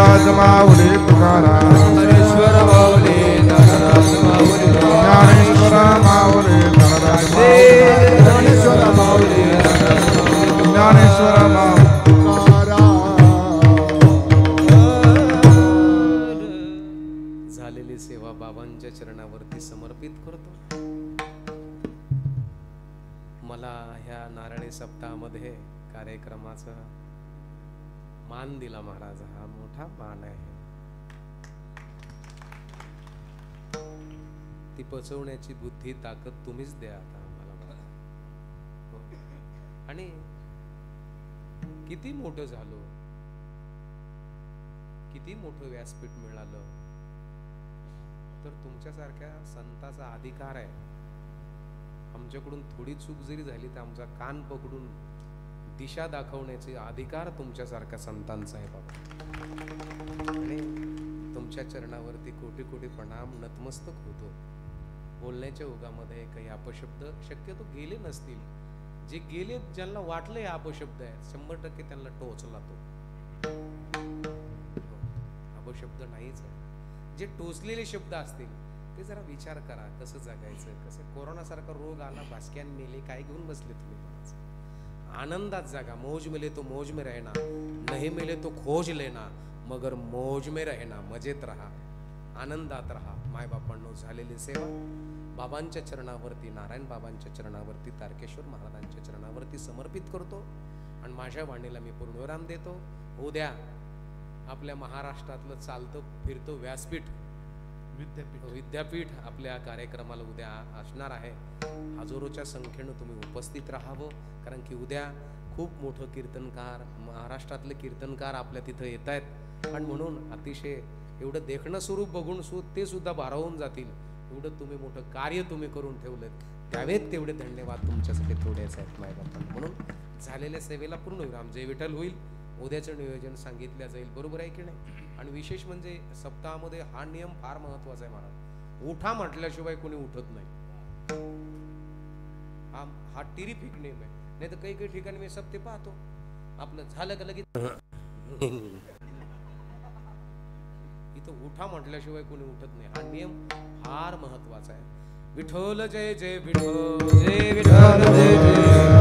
ज्ञानराज माऊली तुकाराम हरेश्वर माऊली ज्ञानराज माऊली ज्ञानेश्वर माऊली ज्ञानराज ज्ञानेश्वर माऊली ज्ञानेश्वर माऊली झालेली सेवा बाबांच्या चरणावरती समर्पित करतो. मला ह्या नारायणी सप्ताहामध्ये कार्यक्रमाचा मान दिला महाराज, हा मोठा मान आहे. ती पचवण्याची बुद्धी ताकद तुम्हीच द्या आता आम्हाला. हो. आणि किती मोठं झालो, किती मोठं व्यासपीठ मिळालं, तर तुमच्यासारख्या संताचा अधिकार आहे. आमच्याकडून थोडी चूक जरी झाली तर आमचा कान पकडून दिशा दाखवण्याचे अधिकार तुमच्यासारख्या संतांचा आहे बाबा. आणि तुमच्या चरणावरती कोटी कोटी प्रणाम नतमस्तक होतो. बोलण्याच्या ओघामध्ये काही अपशब्द शक्यतो गेले नसतील. जे गेले, ज्यांना वाटलं हे अपशब्द आहे, 100% त्यांना टोचला तो. अपशब्द नाहीच आहे. जे टोचलेले शब्द असतील ते जरा विचार करा, कसं जगायचं, कसं. कोरोनासारखा रोग आला, भास्क्यान मेले, काय घेऊन बसले तुम्ही? आनंदात जगा. मौज मिले तो मौज में रहना, नहीं मिले तो खोज लेना, मगर मौज में रहना. मजेत राहा, आनंदात राहा. मायबापांनो, झालेली सेवा बाबांच्या चरणावरती, नारायण बाबांच्या चरणावरती, तारकेश्वर महाराजांच्या चरणावरती समर्पित करतो. आणि माझ्या वाणीला मी पूर्णविराम देतो. उद्या आपल्या महाराष्ट्रातलं चालतं फिरतं व्यासपीठ विद्यापीठ आपल्या कार्यक्रमाला उद्या असणार आहे. हजारोच्या संख्येनं तुम्ही उपस्थित राहावं, कारण की उद्या खूप मोठं कीर्तनकार, महाराष्ट्रातले कीर्तनकार आपल्या तिथं येत आहेत. आणि म्हणून अतिशय एवढं देखणं स्वरूप बघून ते सुद्धा भारावून जातील. एवढं तुम्ही मोठं कार्य तुम्ही करून ठेवलं, त्यावेत तेवढे धन्यवाद तुमच्यासाठी थोडेच आहेत मायबापांना. म्हणून झालेल्या सेवेला पूर्ण विराम. जय विठ्ठल होईल. उद्याचं नियोजन सांगितलं जाईल, बरोबर आहे की नाही? आणि विशेष म्हणजे सप्ताहामध्ये हा नियम फार महत्वाचा आहे महाराज. उठा म्हटल्याशिवाय कोणी उठत नाही. हा टेरिफिक नियम आहे. नाही तर काही काही ठिकाणी मी सप्ते पाहतो, आपलं झालं का लगेच इथं उठा म्हटल्याशिवाय कोणी उठत नाही. हा नियम फार महत्वाचा आहे. विठ्ठल जय जय विठ्ठल, जय विठ्ठल जय जय